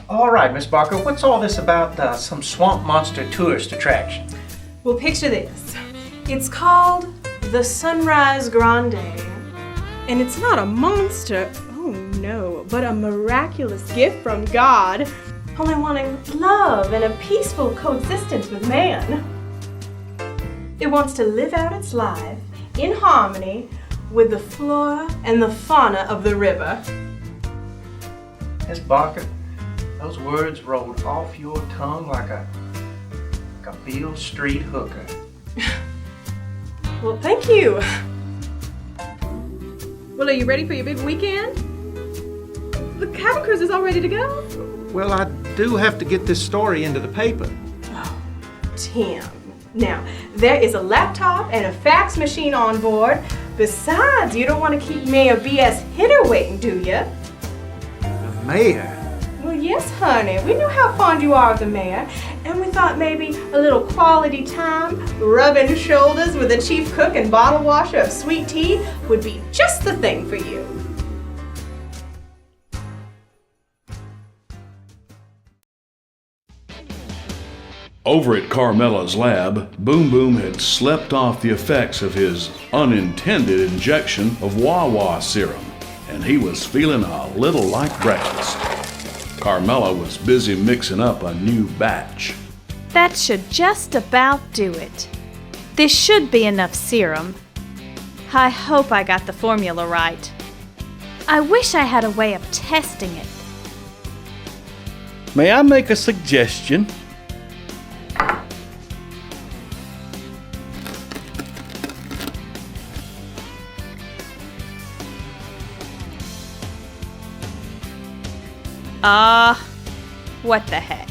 All right, Miss Barker, what's all this about some swamp monster tourist attraction? Well, picture this. It's called the Sunrise Grande. And it's not a monster, oh no, but a miraculous gift from God, only wanting love and a peaceful coexistence with man. It wants to live out its life in harmony with the flora and the fauna of the river. Miss Barker, those words rolled off your tongue like a Beale Street hooker. Well, thank you. Well, are you ready for your big weekend? The cabin cruise is all ready to go. Well, I do have to get this story into the paper. Oh, Tim. Now, there is a laptop and a fax machine on board. Besides, you don't want to keep Mayor B.S. Hitter waiting, do you? The mayor? Well, yes, honey. We know how fond you are of the mayor, and we thought maybe a little quality time, rubbing shoulders with the chief cook and bottle washer of sweet tea would be just the thing for you. Over at Carmela's lab, Boom Boom had slept off the effects of his unintended injection of WAWA serum, and he was feeling a little like breakfast. Carmela was busy mixing up a new batch. That should just about do it. This should be enough serum. I hope I got the formula right. I wish I had a way of testing it. May I make a suggestion? What the heck?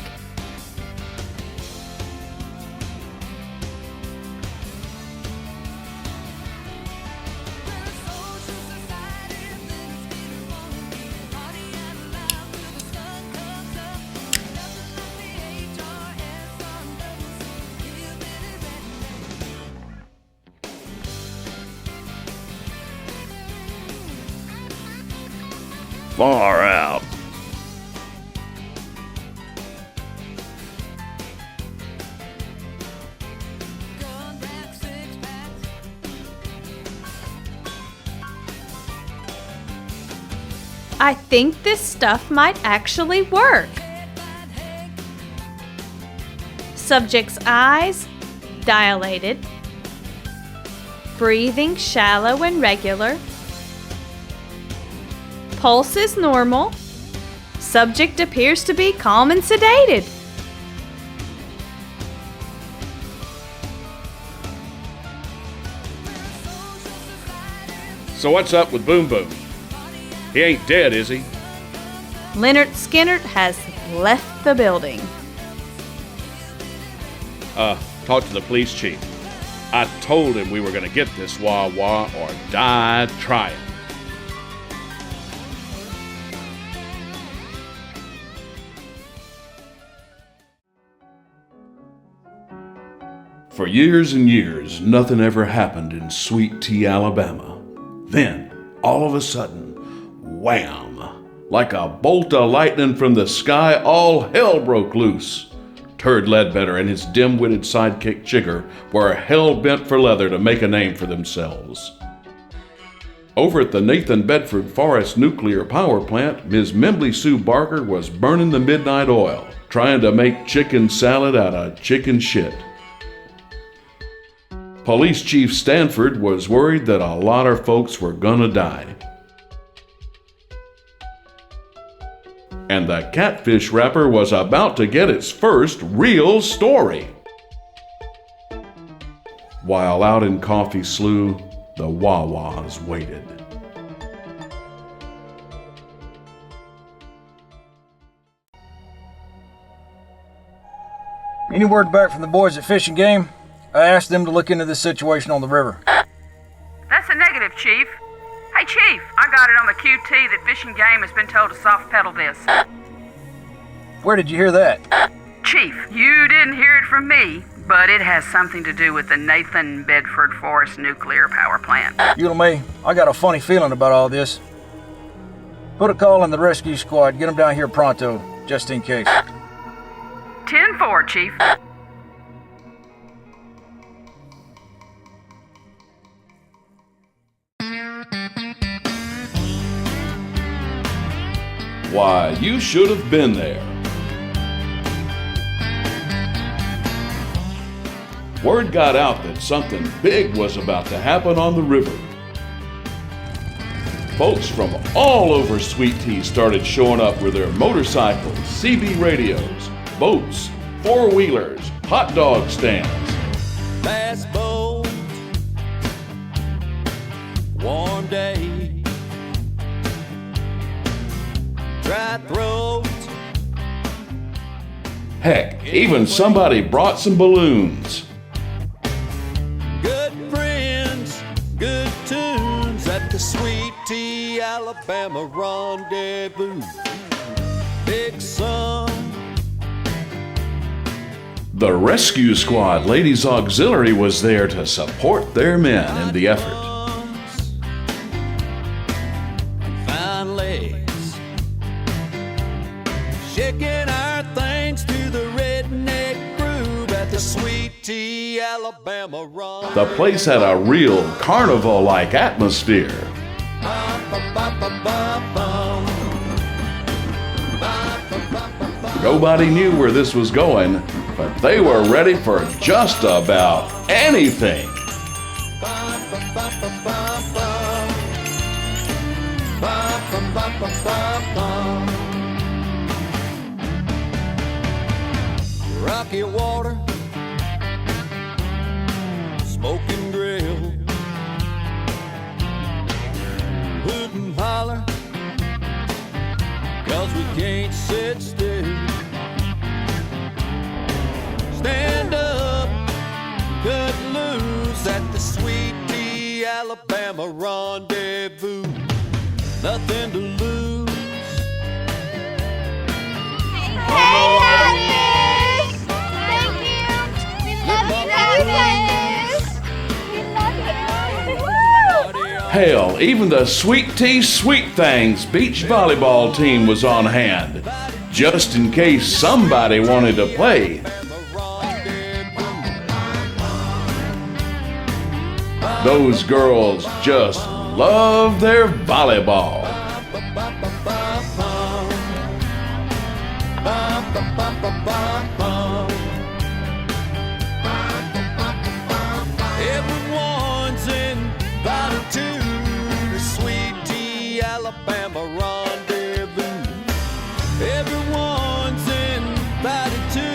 Far out. I think this stuff might actually work. Subject's eyes dilated, breathing shallow and regular, pulse is normal, subject appears to be calm and sedated. So what's up with Boom Boom? He ain't dead, is he? Leonard Skinnert has left the building. Talk to the police chief. I told him we were gonna get this WAWA or die trying. For years and years, nothing ever happened in Sweet Tea, Alabama. Then, all of a sudden, wham! Like a bolt of lightning from the sky, all hell broke loose. Turd Ledbetter and his dim-witted sidekick Chigger were hell-bent for leather to make a name for themselves. Over at the Nathan Bedford Forest Nuclear Power Plant, Ms. Membley Sue Barker was burning the midnight oil, trying to make chicken salad out of chicken shit. Police Chief Stanford was worried that a lot of folks were gonna die. And the catfish wrapper was about to get its first real story. While out in Coffee Slough, the WAWAs waited. Any word back from the boys at Fish and Game? I asked them to look into this situation on the river. That's a negative, Chief. Hey, Chief, I got it on the QT that Fish and Game has been told to soft pedal this. Where did you hear that? Chief, you didn't hear it from me, but it has something to do with the Nathan Bedford Forest Nuclear Power Plant. You know me, I got a funny feeling about all this. Put a call in the rescue squad, get them down here pronto, just in case. 10-4, Chief. Why, you should have been there. Word got out that something big was about to happen on the river. Folks from all over Sweet Tea started showing up with their motorcycles, CB radios, boats, four-wheelers, hot dog stands. Bass boat, warm day, dry throat. Heck, even somebody brought some balloons. Good friends, good tunes at the Sweet Tea, Alabama rendezvous. Big sun. The rescue squad, Ladies Auxiliary, was there to support their men in the effort. Fine legs, shaking our thanks to the redneck groove at the Sweet Tea, Alabama run. The place had a real carnival-like atmosphere. Nobody knew where this was going, but they were ready for just about anything. Rocky water, smoking grill, hoot and holler, 'cause we can't sit still. Stand up, cut loose at the Sweet Tea, Alabama rendezvous. Nothing to lose. Hey, Catfish! Thank you! We love you, Catfish! We love you! Hell, even the Sweet Tea Sweet Thangs beach volleyball team was on hand, just in case somebody wanted to play. Those girls just love their volleyball. Everyone's invited to the Sweet Tea, Alabama rendezvous. Everyone's invited to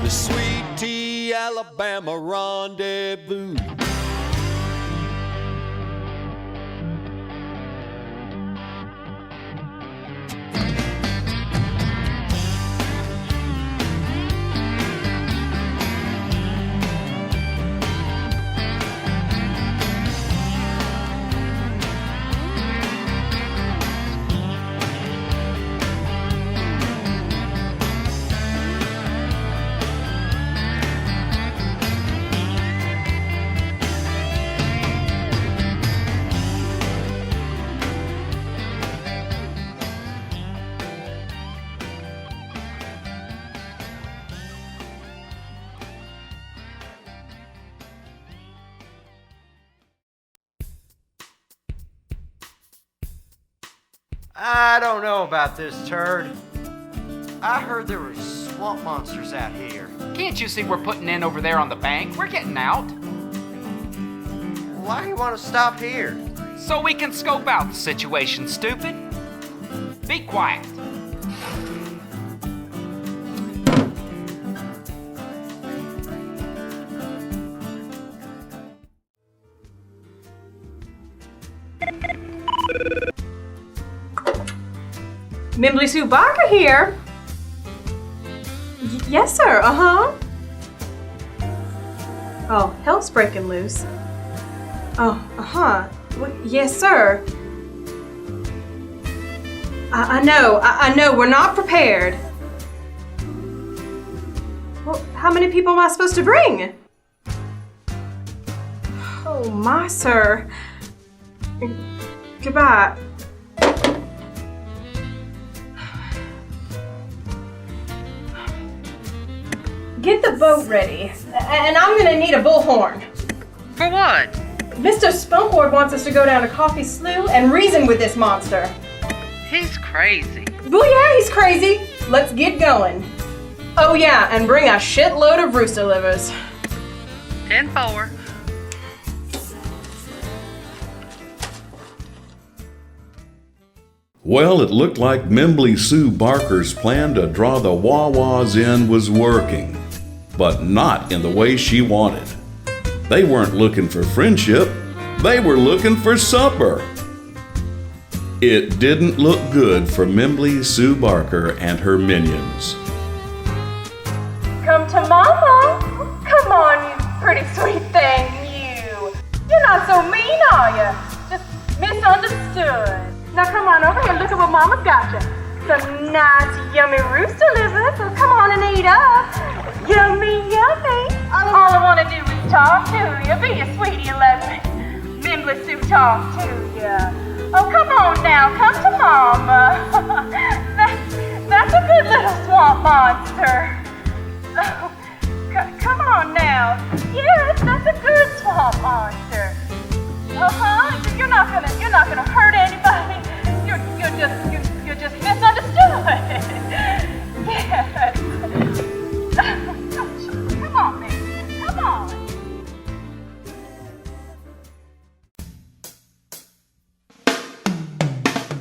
the Sweet Tea, Alabama rendezvous. I don't know about this, Turd. I heard there were swamp monsters out here. Can't you see we're putting in over there on the bank? We're getting out. Why do you want to stop here? So we can scope out the situation, stupid. Be quiet. Mimbly Sue Barker here. Yes, sir. Oh, hell's breaking loose. Oh, yes, sir. I know, we're not prepared. Well, how many people am I supposed to bring? Oh, my, sir. Goodbye. Get the boat ready, and I'm gonna need a bullhorn. For what? Mr. Spunkward wants us to go down to Coffee Slough and reason with this monster. He's crazy. Well, yeah, he's crazy. Let's get going. Oh, yeah, and bring a shitload of rooster livers. 10-4. Well, it looked like Mimbly Sue Barker's plan to draw the WAWAs in was working, but not in the way she wanted. They weren't looking for friendship, they were looking for supper. It didn't look good for Mimbly Sue Barker and her minions. Come to Mama. Come on, you pretty sweet thing, you. You're not so mean, are you? Just misunderstood. Now come on over here and look at what Mama's got you. Some nice, yummy rooster livers, so come on and eat up. Yummy, yummy. All I want to do is talk to you. Be a sweetie and let me. Mimbly Sue talk to you. Oh, come on now. Come to Mama. That's a good little swamp monster. Oh, come on now. Yes, that's a good swamp monster. You're not gonna hurt anybody. You're just misunderstood. Yes. Come on, baby. Come on.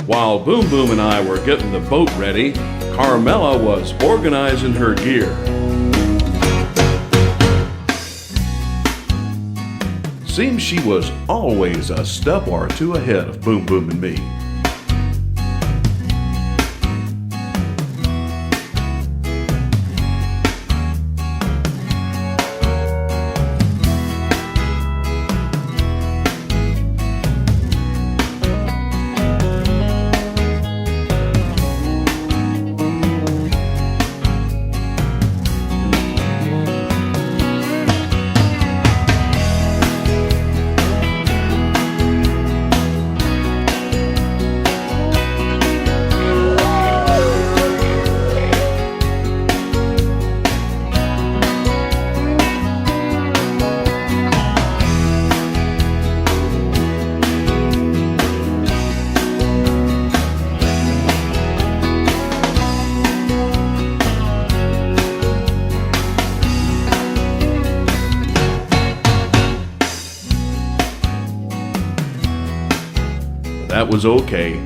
While Boom Boom and I were getting the boat ready, Carmela was organizing her gear. Seems she was always a step or two ahead of Boom Boom and me. That was okay.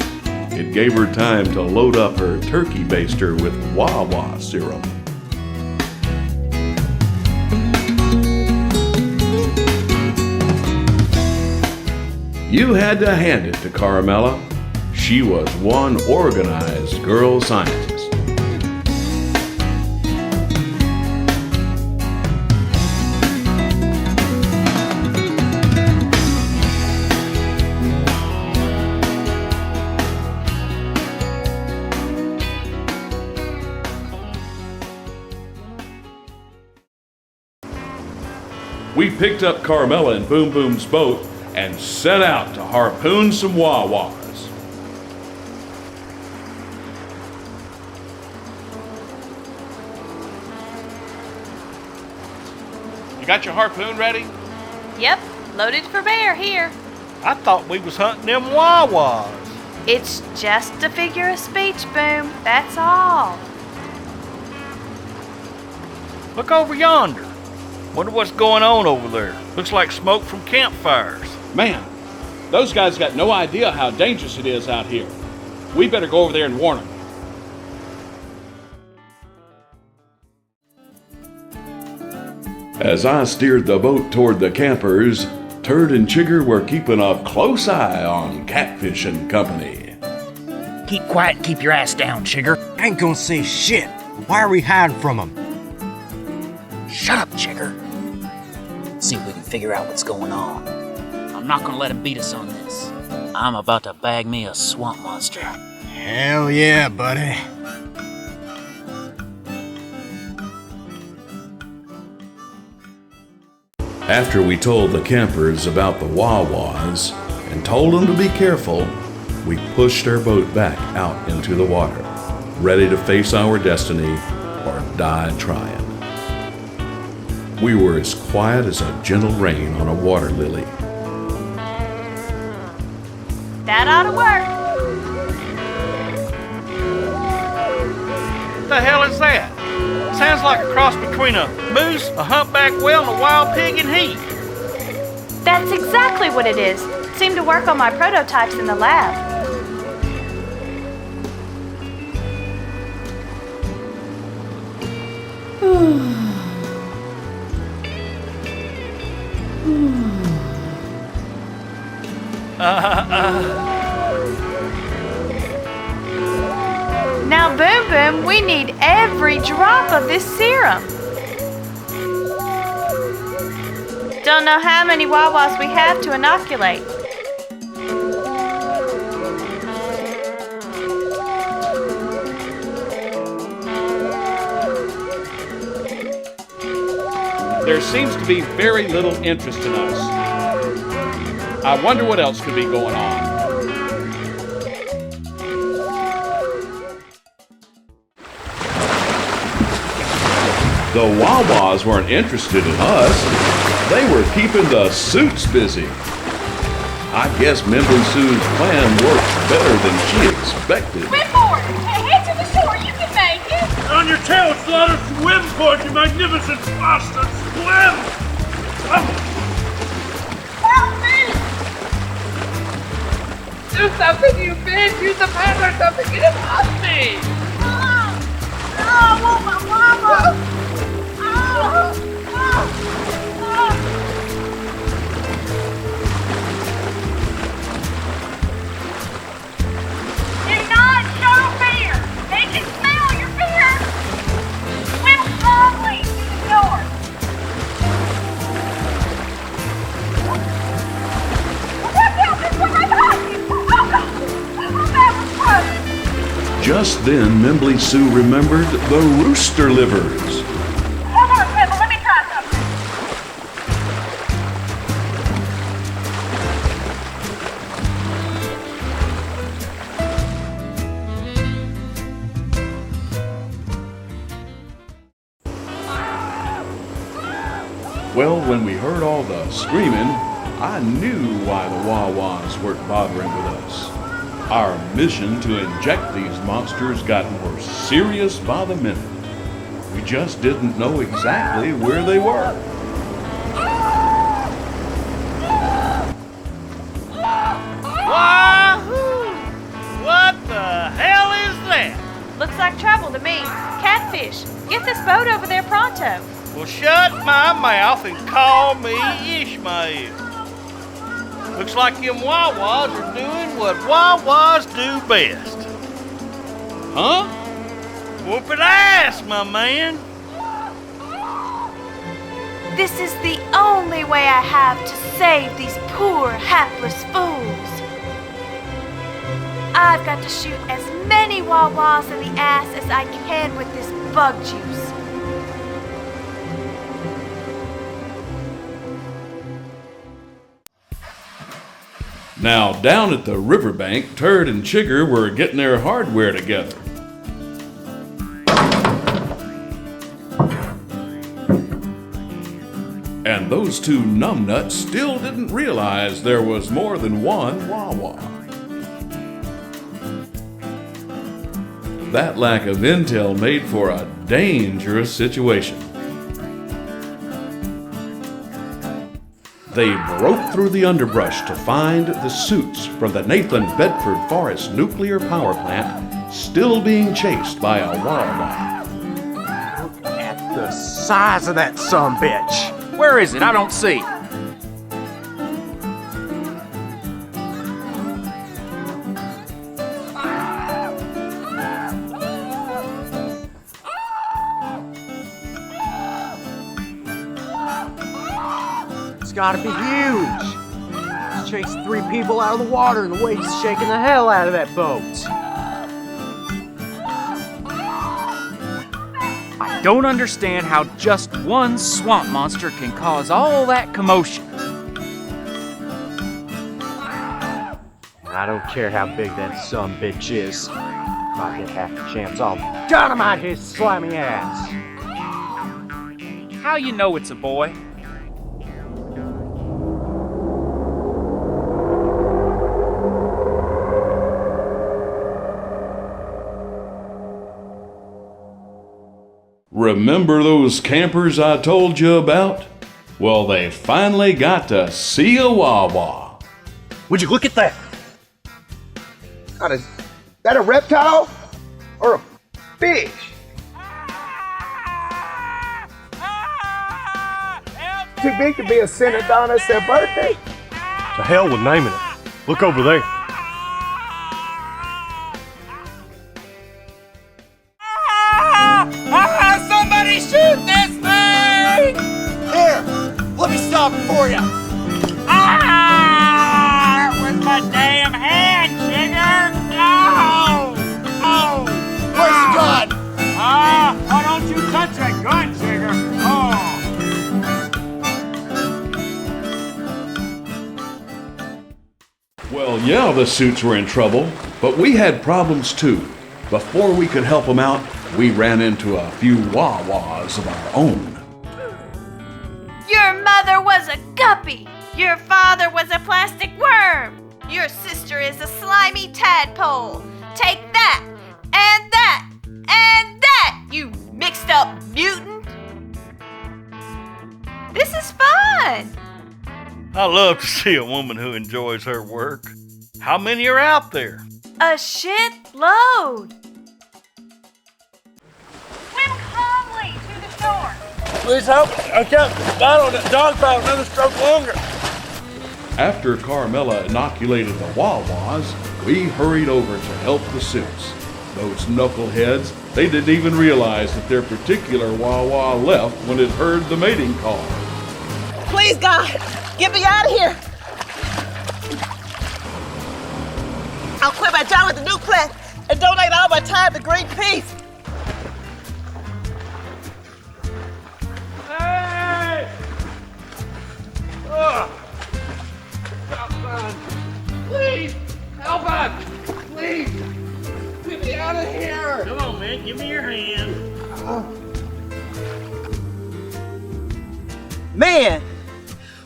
It gave her time to load up her turkey baster with WAWA syrup. You had to hand it to Carmela. She was one organized girl scientist. We picked up Carmela and Boom Boom's boat and set out to harpoon some WAWAs. You got your harpoon ready? Yep, loaded for bear here. I thought we was hunting them WAWAs. It's just a figure of speech, Boom. That's all. Look over yonder. Wonder what's going on over there. Looks like smoke from campfires. Man, those guys got no idea how dangerous it is out here. We better go over there and warn them. As I steered the boat toward the campers, Turd and Chigger were keeping a close eye on Catfish and company. Keep quiet and keep your ass down, Chigger. I ain't gonna say shit. Why are we hiding from them? Shut up, Chigger. See if we can figure out what's going on. I'm not gonna let him beat us on this. I'm about to bag me a swamp monster. Hell yeah, buddy. After we told the campers about the WAWAs and told them to be careful, we pushed our boat back out into the water, ready to face our destiny or die trying. We were as quiet as a gentle rain on a water lily. That ought to work. What the hell is that? Sounds like a cross between a moose, a humpback whale, and a wild pig in heat. That's exactly what it is. Seemed to work on my prototypes in the lab. Now, Boom Boom, we need every drop of this serum. Don't know how many WAWAs we have to inoculate. There seems to be very little interest in us. I wonder what else could be going on. The WAWAs weren't interested in us. They were keeping the suits busy. I guess Membly Sue's plan worked better than she expected. Swim for it! Head to the shore, you can make it! On your tail, Slaughter, swim for it, you magnificent bastard! Swim! Help me! Do something, you bitch! Use the paddle or something! Get him off me! I want my mama! Do not show fear! They can smell your fear! Swim slowly to the door! Watch out! There's one right behind you! Oh, that was close! Just then, Membly Sue remembered the rooster livers. Hold on, Pebble, let me try something. Well, when we heard all the screaming, I knew why the WAWAs weren't bothering with us. Our mission to inject these monsters got more serious by the minute. We just didn't know exactly where they were. Wahoo! What the hell is that? Looks like trouble to me. Catfish, get this boat over there pronto. Well, shut my mouth and call me Ishmael. Looks like them WAWAs are doing what WAWAs do best. Huh? Whooping ass, my man. This is the only way I have to save these poor, hapless fools. I've got to shoot as many WAWAs in the ass as I can with this bug juice. Now, down at the riverbank, Turd and Chigger were getting their hardware together. And those two numbnuts still didn't realize there was more than one WAWA. That lack of intel made for a dangerous situation. They broke through the underbrush to find the suits from the Nathan Bedford Forest nuclear power plant still being chased by a WAWA. Look at the size of that sumbitch. Where is it? I don't see. It's gotta be huge. He's chased 3 people out of the water and the waves shaking the hell out of that boat. I don't understand how just one swamp monster can cause all that commotion. I don't care how big that sumbitch is. If I get half a chance, I'll dynamite his slimy ass. How you know it's a boy? Remember those campers I told you about? Well, they finally got to see a WAWA. Would you look at that? Is that a reptile? Or a fish? Too big to be a Cenodon at their birthday? To hell with naming it. Look over there. Somebody shoot this thing! Here, let me stop it for you. With my damn hand, Chigger! No! Oh! Where's the gun? Oh, don't you touch that gun, Chigger! Oh! Well, yeah, the suits were in trouble, but we had problems too. Before we could help them out, we ran into a few WAWAs of our own. Your mother was a guppy. Your father was a plastic worm. Your sister is a slimy tadpole. Take that, and that, and that, you mixed up mutant. This is fun. I love to see a woman who enjoys her work. How many are out there? A shit load. Swim calmly to the shore. Please help. I can't battle that dog fight another stroke longer. After Carmela inoculated the WAWAs, we hurried over to help the suits. Those knuckleheads, they didn't even realize that their particular WAWA left when it heard the mating call. Please, God, get me out of here. I'll quit my job with the nuke plant and donate all my time to Greenpeace. Hey! Please, help us! Please, get me out of here! Come on, man, give me your hand. Man,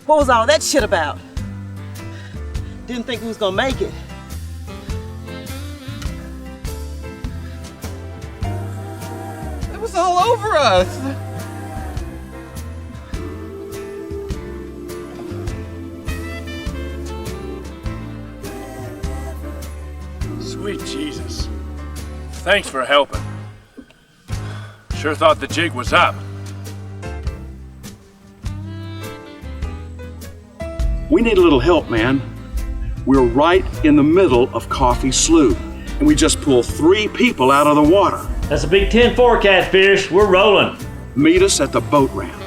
what was all that shit about? Didn't think we was gonna make it. It was all over us! Sweet Jesus. Thanks for helping. Sure thought the jig was up. We need a little help, man. We're right in the middle of Coffee Slough, and we just pulled 3 people out of the water. That's a big 10-4, Catfish. We're rolling. Meet us at the boat ramp.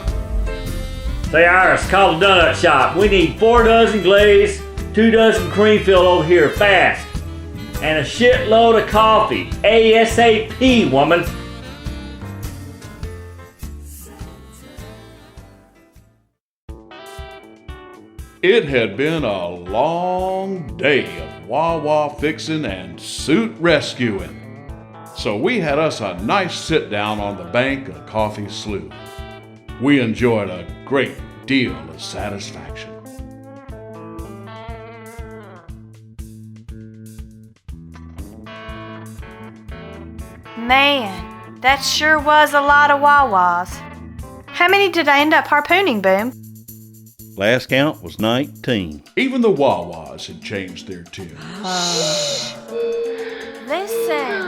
Say, Iris, call the donut shop. We need 4 dozen glaze, 2 dozen cream fill over here, fast. And a shitload of coffee. ASAP, woman. It had been a long day of WAWA fixing and suit rescuing. So we had us a nice sit down on the bank of Coffee Slough. We enjoyed a great deal of satisfaction. Man, that sure was a lot of Wawas. How many did I end up harpooning, Boom? Last count was 19. Even the Wawas had changed their tune. Listen.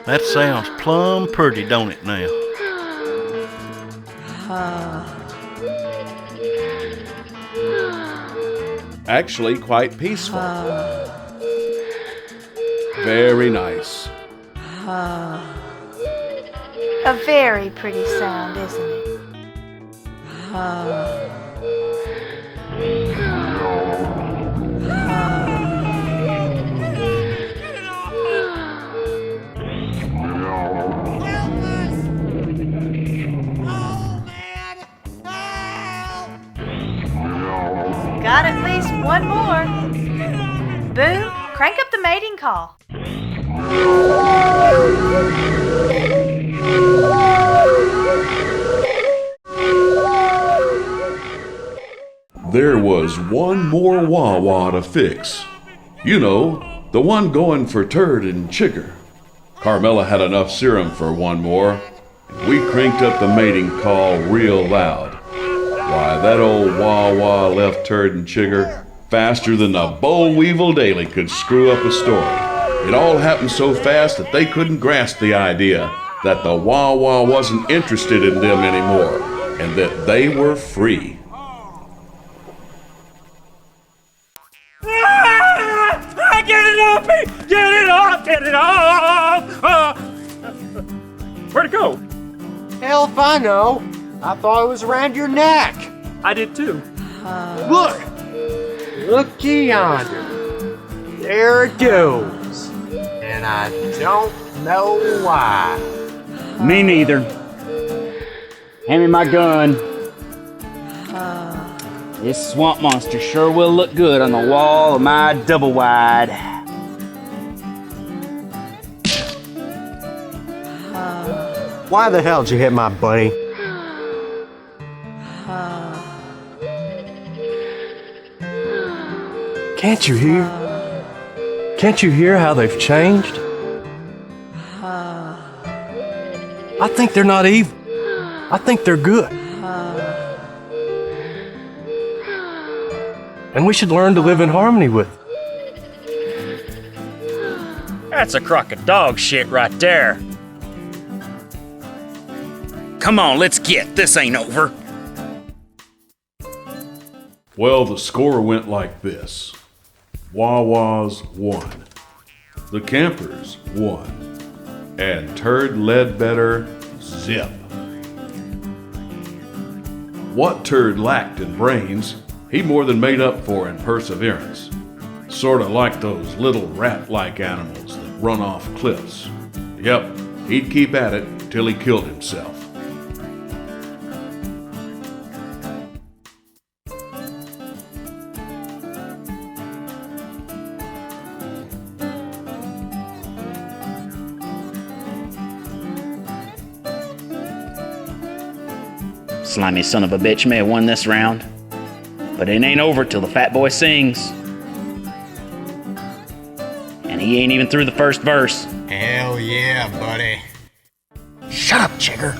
That sounds plumb pretty, don't it now? Actually, quite peaceful. Very nice. A very pretty sound, isn't it? Got at least one more. Boo, crank up the mating call. There was one more Wawa to fix. You know, the one going for Tird and Chigger. Carmela had enough serum for one more, and we cranked up the mating call real loud. Why, that old Wawa left Tird and Chigger faster than the Boll Weevil Daily could screw up a story. It all happened so fast that they couldn't grasp the idea that the Wawa wasn't interested in them anymore, and that they were free. Get it off me! Get it off! Get it off! Where'd it go? Hell if I know. I thought it was around your neck. I did too. Look! Looky yonder. There it goes. And I don't know why. Me neither. Hand me my gun. This swamp monster sure will look good on the wall of my double wide. Why the hell did you hit my buddy? Can't you hear? Can't you hear how they've changed? I think they're not evil. I think they're good. And we should learn to live in harmony with them. That's a crock of dog shit right there. Come on, let's get. This ain't over. Well, the score went like this. Wawas won. The campers won. And Tird Ledbetter zip. What Tird lacked in brains, he more than made up for in perseverance. Sorta like those little rat-like animals that run off cliffs. Yep, he'd keep at it till he killed himself. Slimy son of a bitch may have won this round, but it ain't over till the fat boy sings. And he ain't even through the first verse. Hell yeah, buddy. Shut up, Chigger.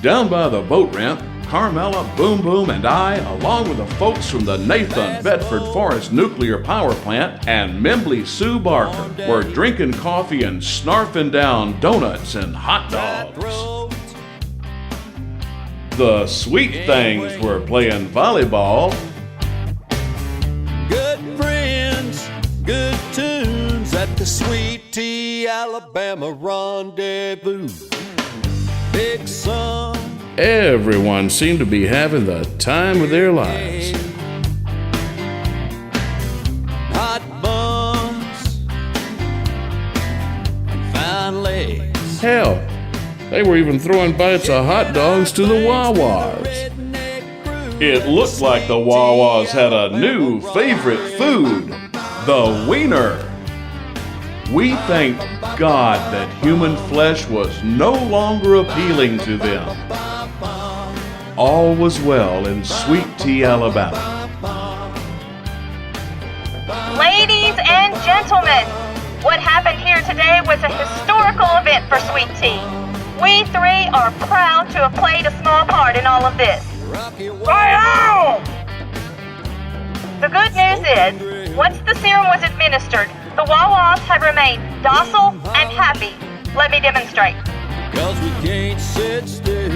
Down by the boat ramp, Carmela, Boom Boom, and I, along with the folks from the Nathan Bedford Forest Nuclear Power Plant and Membley Sue Barker, were drinking coffee and snarfing down donuts and hot dogs. The Sweet Thangs were playing volleyball. Good friends, good tunes at the Sweet Tea Alabama Rendezvous. Big sun. Everyone seemed to be having the time of their lives. Hot buns and fine legs. Hell, they were even throwing bites of hot dogs to the Wawas. It looked like the Wawas had a new favorite food, the wiener. We thanked God that human flesh was no longer appealing to them. All was well in Sweet Tea, Alabama. Ladies and gentlemen, what happened here today was a historical event for Sweet Tea. We three are proud to have played a small part in all of this. The good news is, once the serum was administered, the WAWAs have remained docile and happy. Let me demonstrate. 'Cause we can't sit still.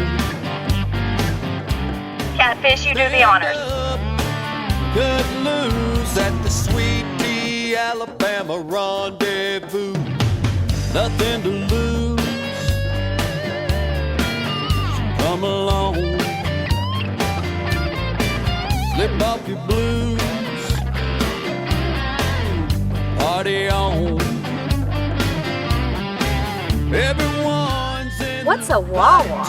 Catfish, you do the honors. Cut loose at the Sweet Tea, Alabama rendezvous. Nothing to lose. So come along. Slip off your blues. Party on. Everyone's in. What's a WAWA?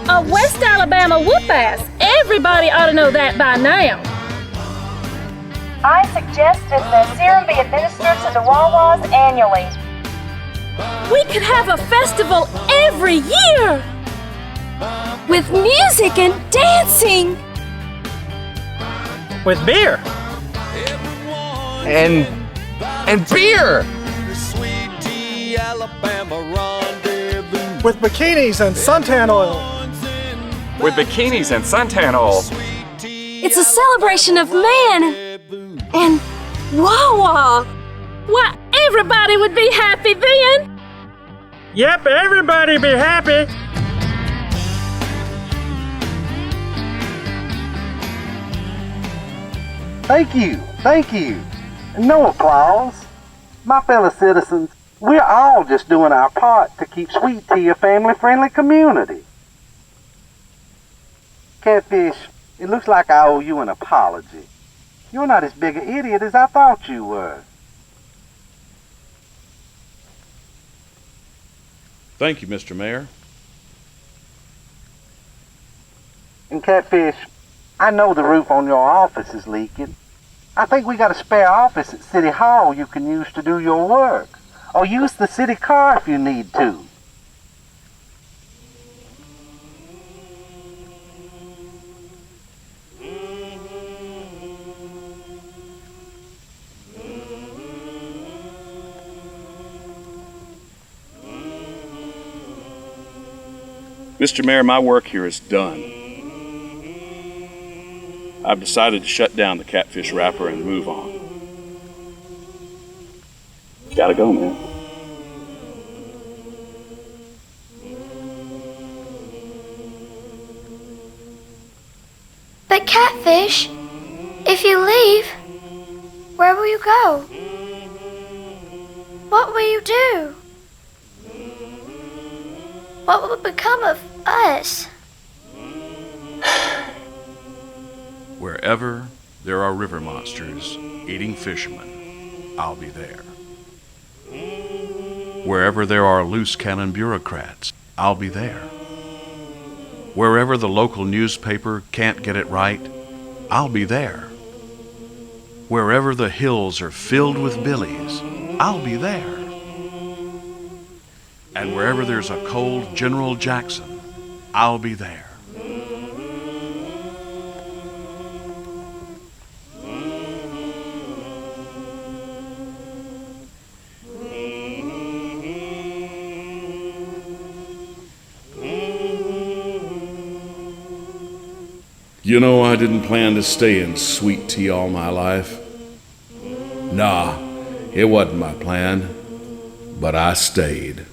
A West Alabama whoop-ass. Everybody ought to know that by now. I suggest that the serum be administered to the WAWAs annually. We could have a festival every year! With music and dancing! With beer! And beer! Sweet Tea, Alabama rendezvous. With bikinis and suntan oil! With bikinis and suntan oil! It's a celebration of man and WAWA! Why, everybody would be happy then! Yep, everybody be happy! Thank you. No applause. My fellow citizens, we're all just doing our part to keep Sweet Tea a family-friendly community. Catfish, it looks like I owe you an apology. You're not as big an idiot as I thought you were. Thank you, Mr. Mayor. And Catfish, I know the roof on your office is leaking. I think we got a spare office at City Hall you can use to do your work. Or use the city car if you need to. Mr. Mayor, my work here is done. I've decided to shut down the Catfish wrapper and move on. Gotta go, man. But Catfish, if you leave, where will you go? What will you do? What will become of us? Wherever there are river monsters eating fishermen, I'll be there. Wherever there are loose cannon bureaucrats, I'll be there. Wherever the local newspaper can't get it right, I'll be there. Wherever the hills are filled with billies, I'll be there. And wherever there's a cold General Jackson, I'll be there. You know, I didn't plan to stay in Sweet Tea all my life. Nah, it wasn't my plan, but I stayed.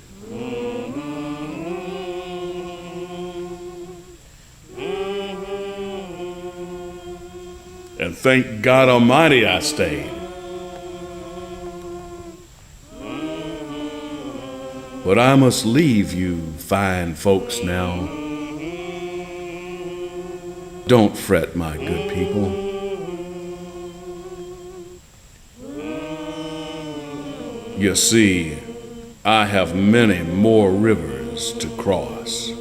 And thank God Almighty I stayed. But I must leave you fine folks now. Don't fret, my good people. You see, I have many more rivers to cross.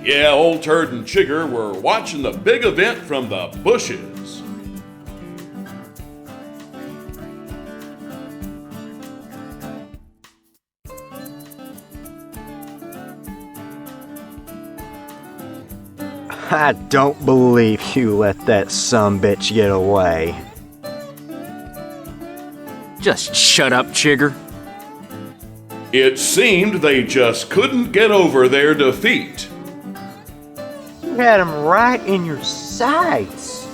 Yeah, old Turd and Chigger were watching the big event from the bushes. I don't believe you let that sumbitch get away. Just shut up, Chigger. It seemed they just couldn't get over their defeat. You had him right in your sights.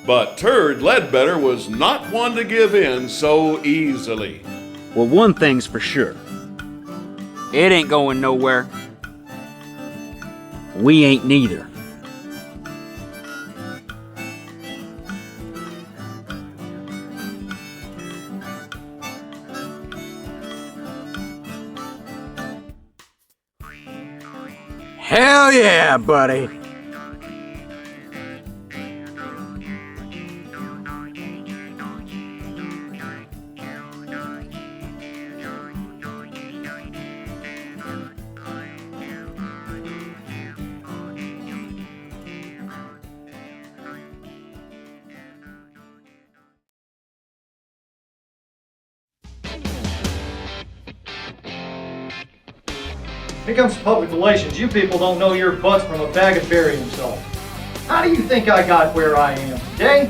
But Turd Ledbetter was not one to give in so easily. Well, one thing's for sure. It ain't going nowhere. We ain't neither. Hell yeah, buddy. Here comes public relations. You people don't know your butts from a bag of barium salt. How do you think I got where I am today?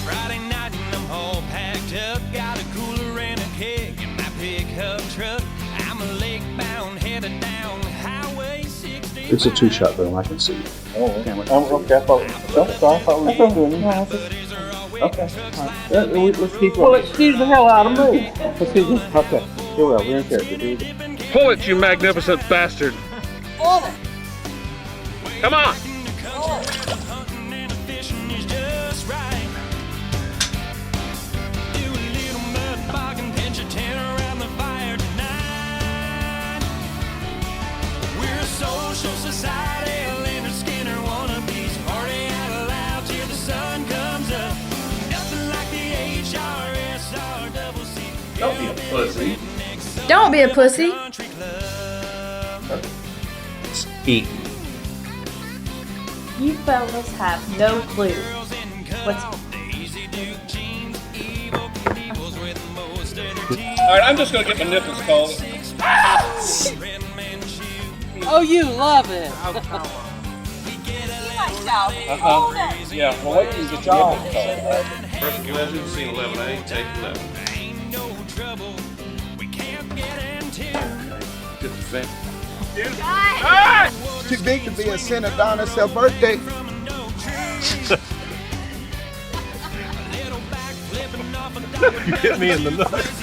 Friday night and I'm all packed up. Got a cooler and a keg in my pickup truck. I'm a lake bound, headed down Highway 60. It's a two-shot boom, I can see. Oh, okay. Okay, I thought we were doing it. Okay, all right. Let's keep going. Well, excuse the hell out of me. Excuse me. Okay, here we are. We're in character. Pull it, you magnificent bastard. Pull it. Come on. Social society, Leonard Skinner wannabes, party out loud till the sun comes up. Nothing like the HRSR double C. Don't be a pussy. Don't be a pussy. Eat. You fellas have no clue what's. Alright, I'm just gonna get my nipples called. Oh, you love it. Yeah, well, what is the job? Perfect legend, scene 11A, take 11. Good defense. Too big to be a Santa Donna's birthday. You hit me in the nuts.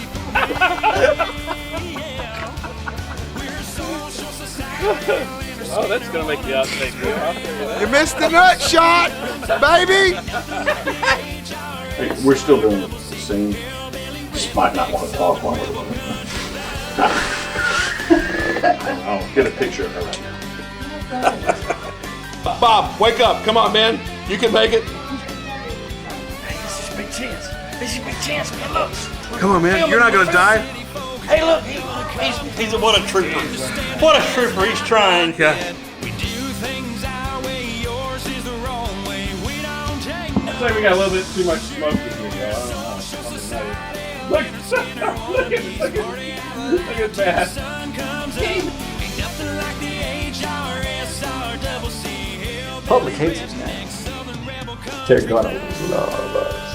Oh, that's gonna make the outtake. You missed the nut shot, baby. Hey, we're still doing the scene. Just might not want to talk while we're doing it. I'll get a picture of her right now. Bob, wake up. Come on, man. You can make it. Hey, this is a big chance. This is a big chance, man. Look. Come on, man. You're not going to die. Hey, look. He's what a trooper. What a trooper. He's trying. Yeah. Looks like we got a little bit too much smoke in here, though. Look at that. Public hates us now. They're gonna love us.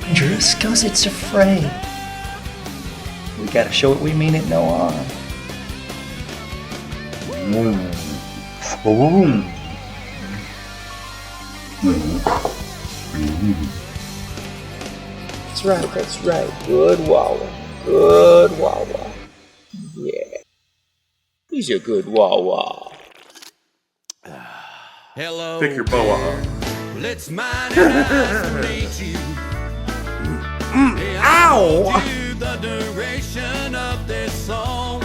Dangerous, cause it's afraid. We gotta show it we mean it no harm. That's right. Good WAWA. Good WAWA. Yeah. He's a good WAWA. Hello. Pick your boa up. Let's mind it isolate you. Ow! The duration of this song.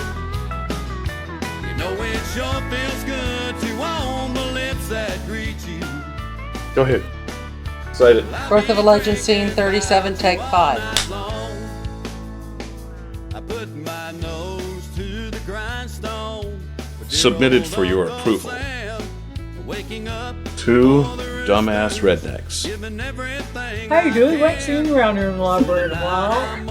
You know it sure feels good to own the lips that greet. Go ahead. Say it. Birth of a Legend, scene 37, take 5. Submitted for your approval. 2 dumbass rednecks. Hey, dude, we ain't seen you around here in the library in a while.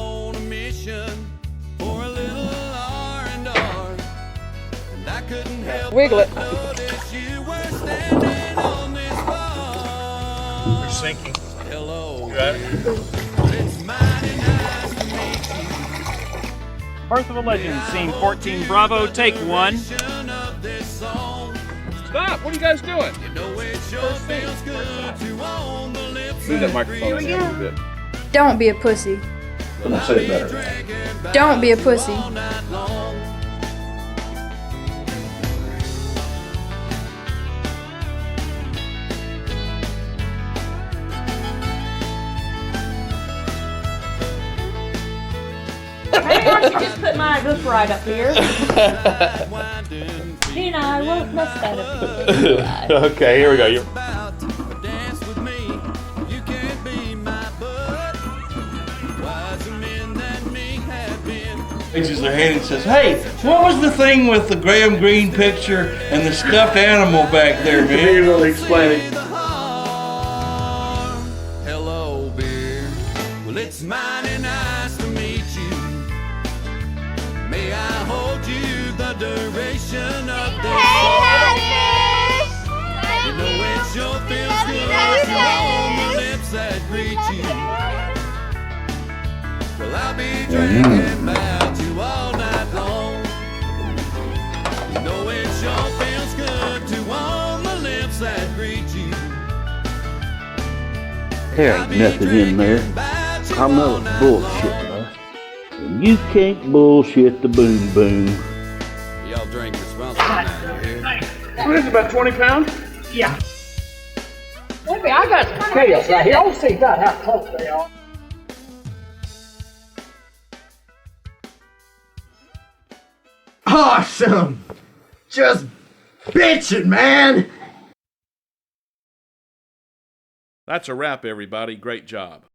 Wiggle it. You're sinking. You got it? Birth of a Legend, scene 14, Bravo, take 1. Stop! What are you guys doing? Move that microphone a little bit. Don't be a pussy. I'm gonna say it better. Don't be a pussy. Hey, why don't you just put my hook right up here? And I won't mess that up. Okay, here we go. You're... Raises their hand and says, "Hey, what was the thing with the Graham Greene picture and the stuffed animal back there, man?" You're really explaining. Hello, beer. Well, it's mighty nice to meet you. May I hold you the duration of the You know it sure feels good to warm the lips that greet you. Well, I'll be dreaming about you all night long. You know it sure feels good to warm the lips that greet you. There ain't nothing in there. I'm not bullshit, man. And you can't bullshit the boom boom. Y'all drink responsibly now, here. What is it, about 20 pounds? Yeah. Maybe I got some scales right here. I'll see about how close they are. Awesome! Just bitchin', man! That's a wrap, everybody. Great job.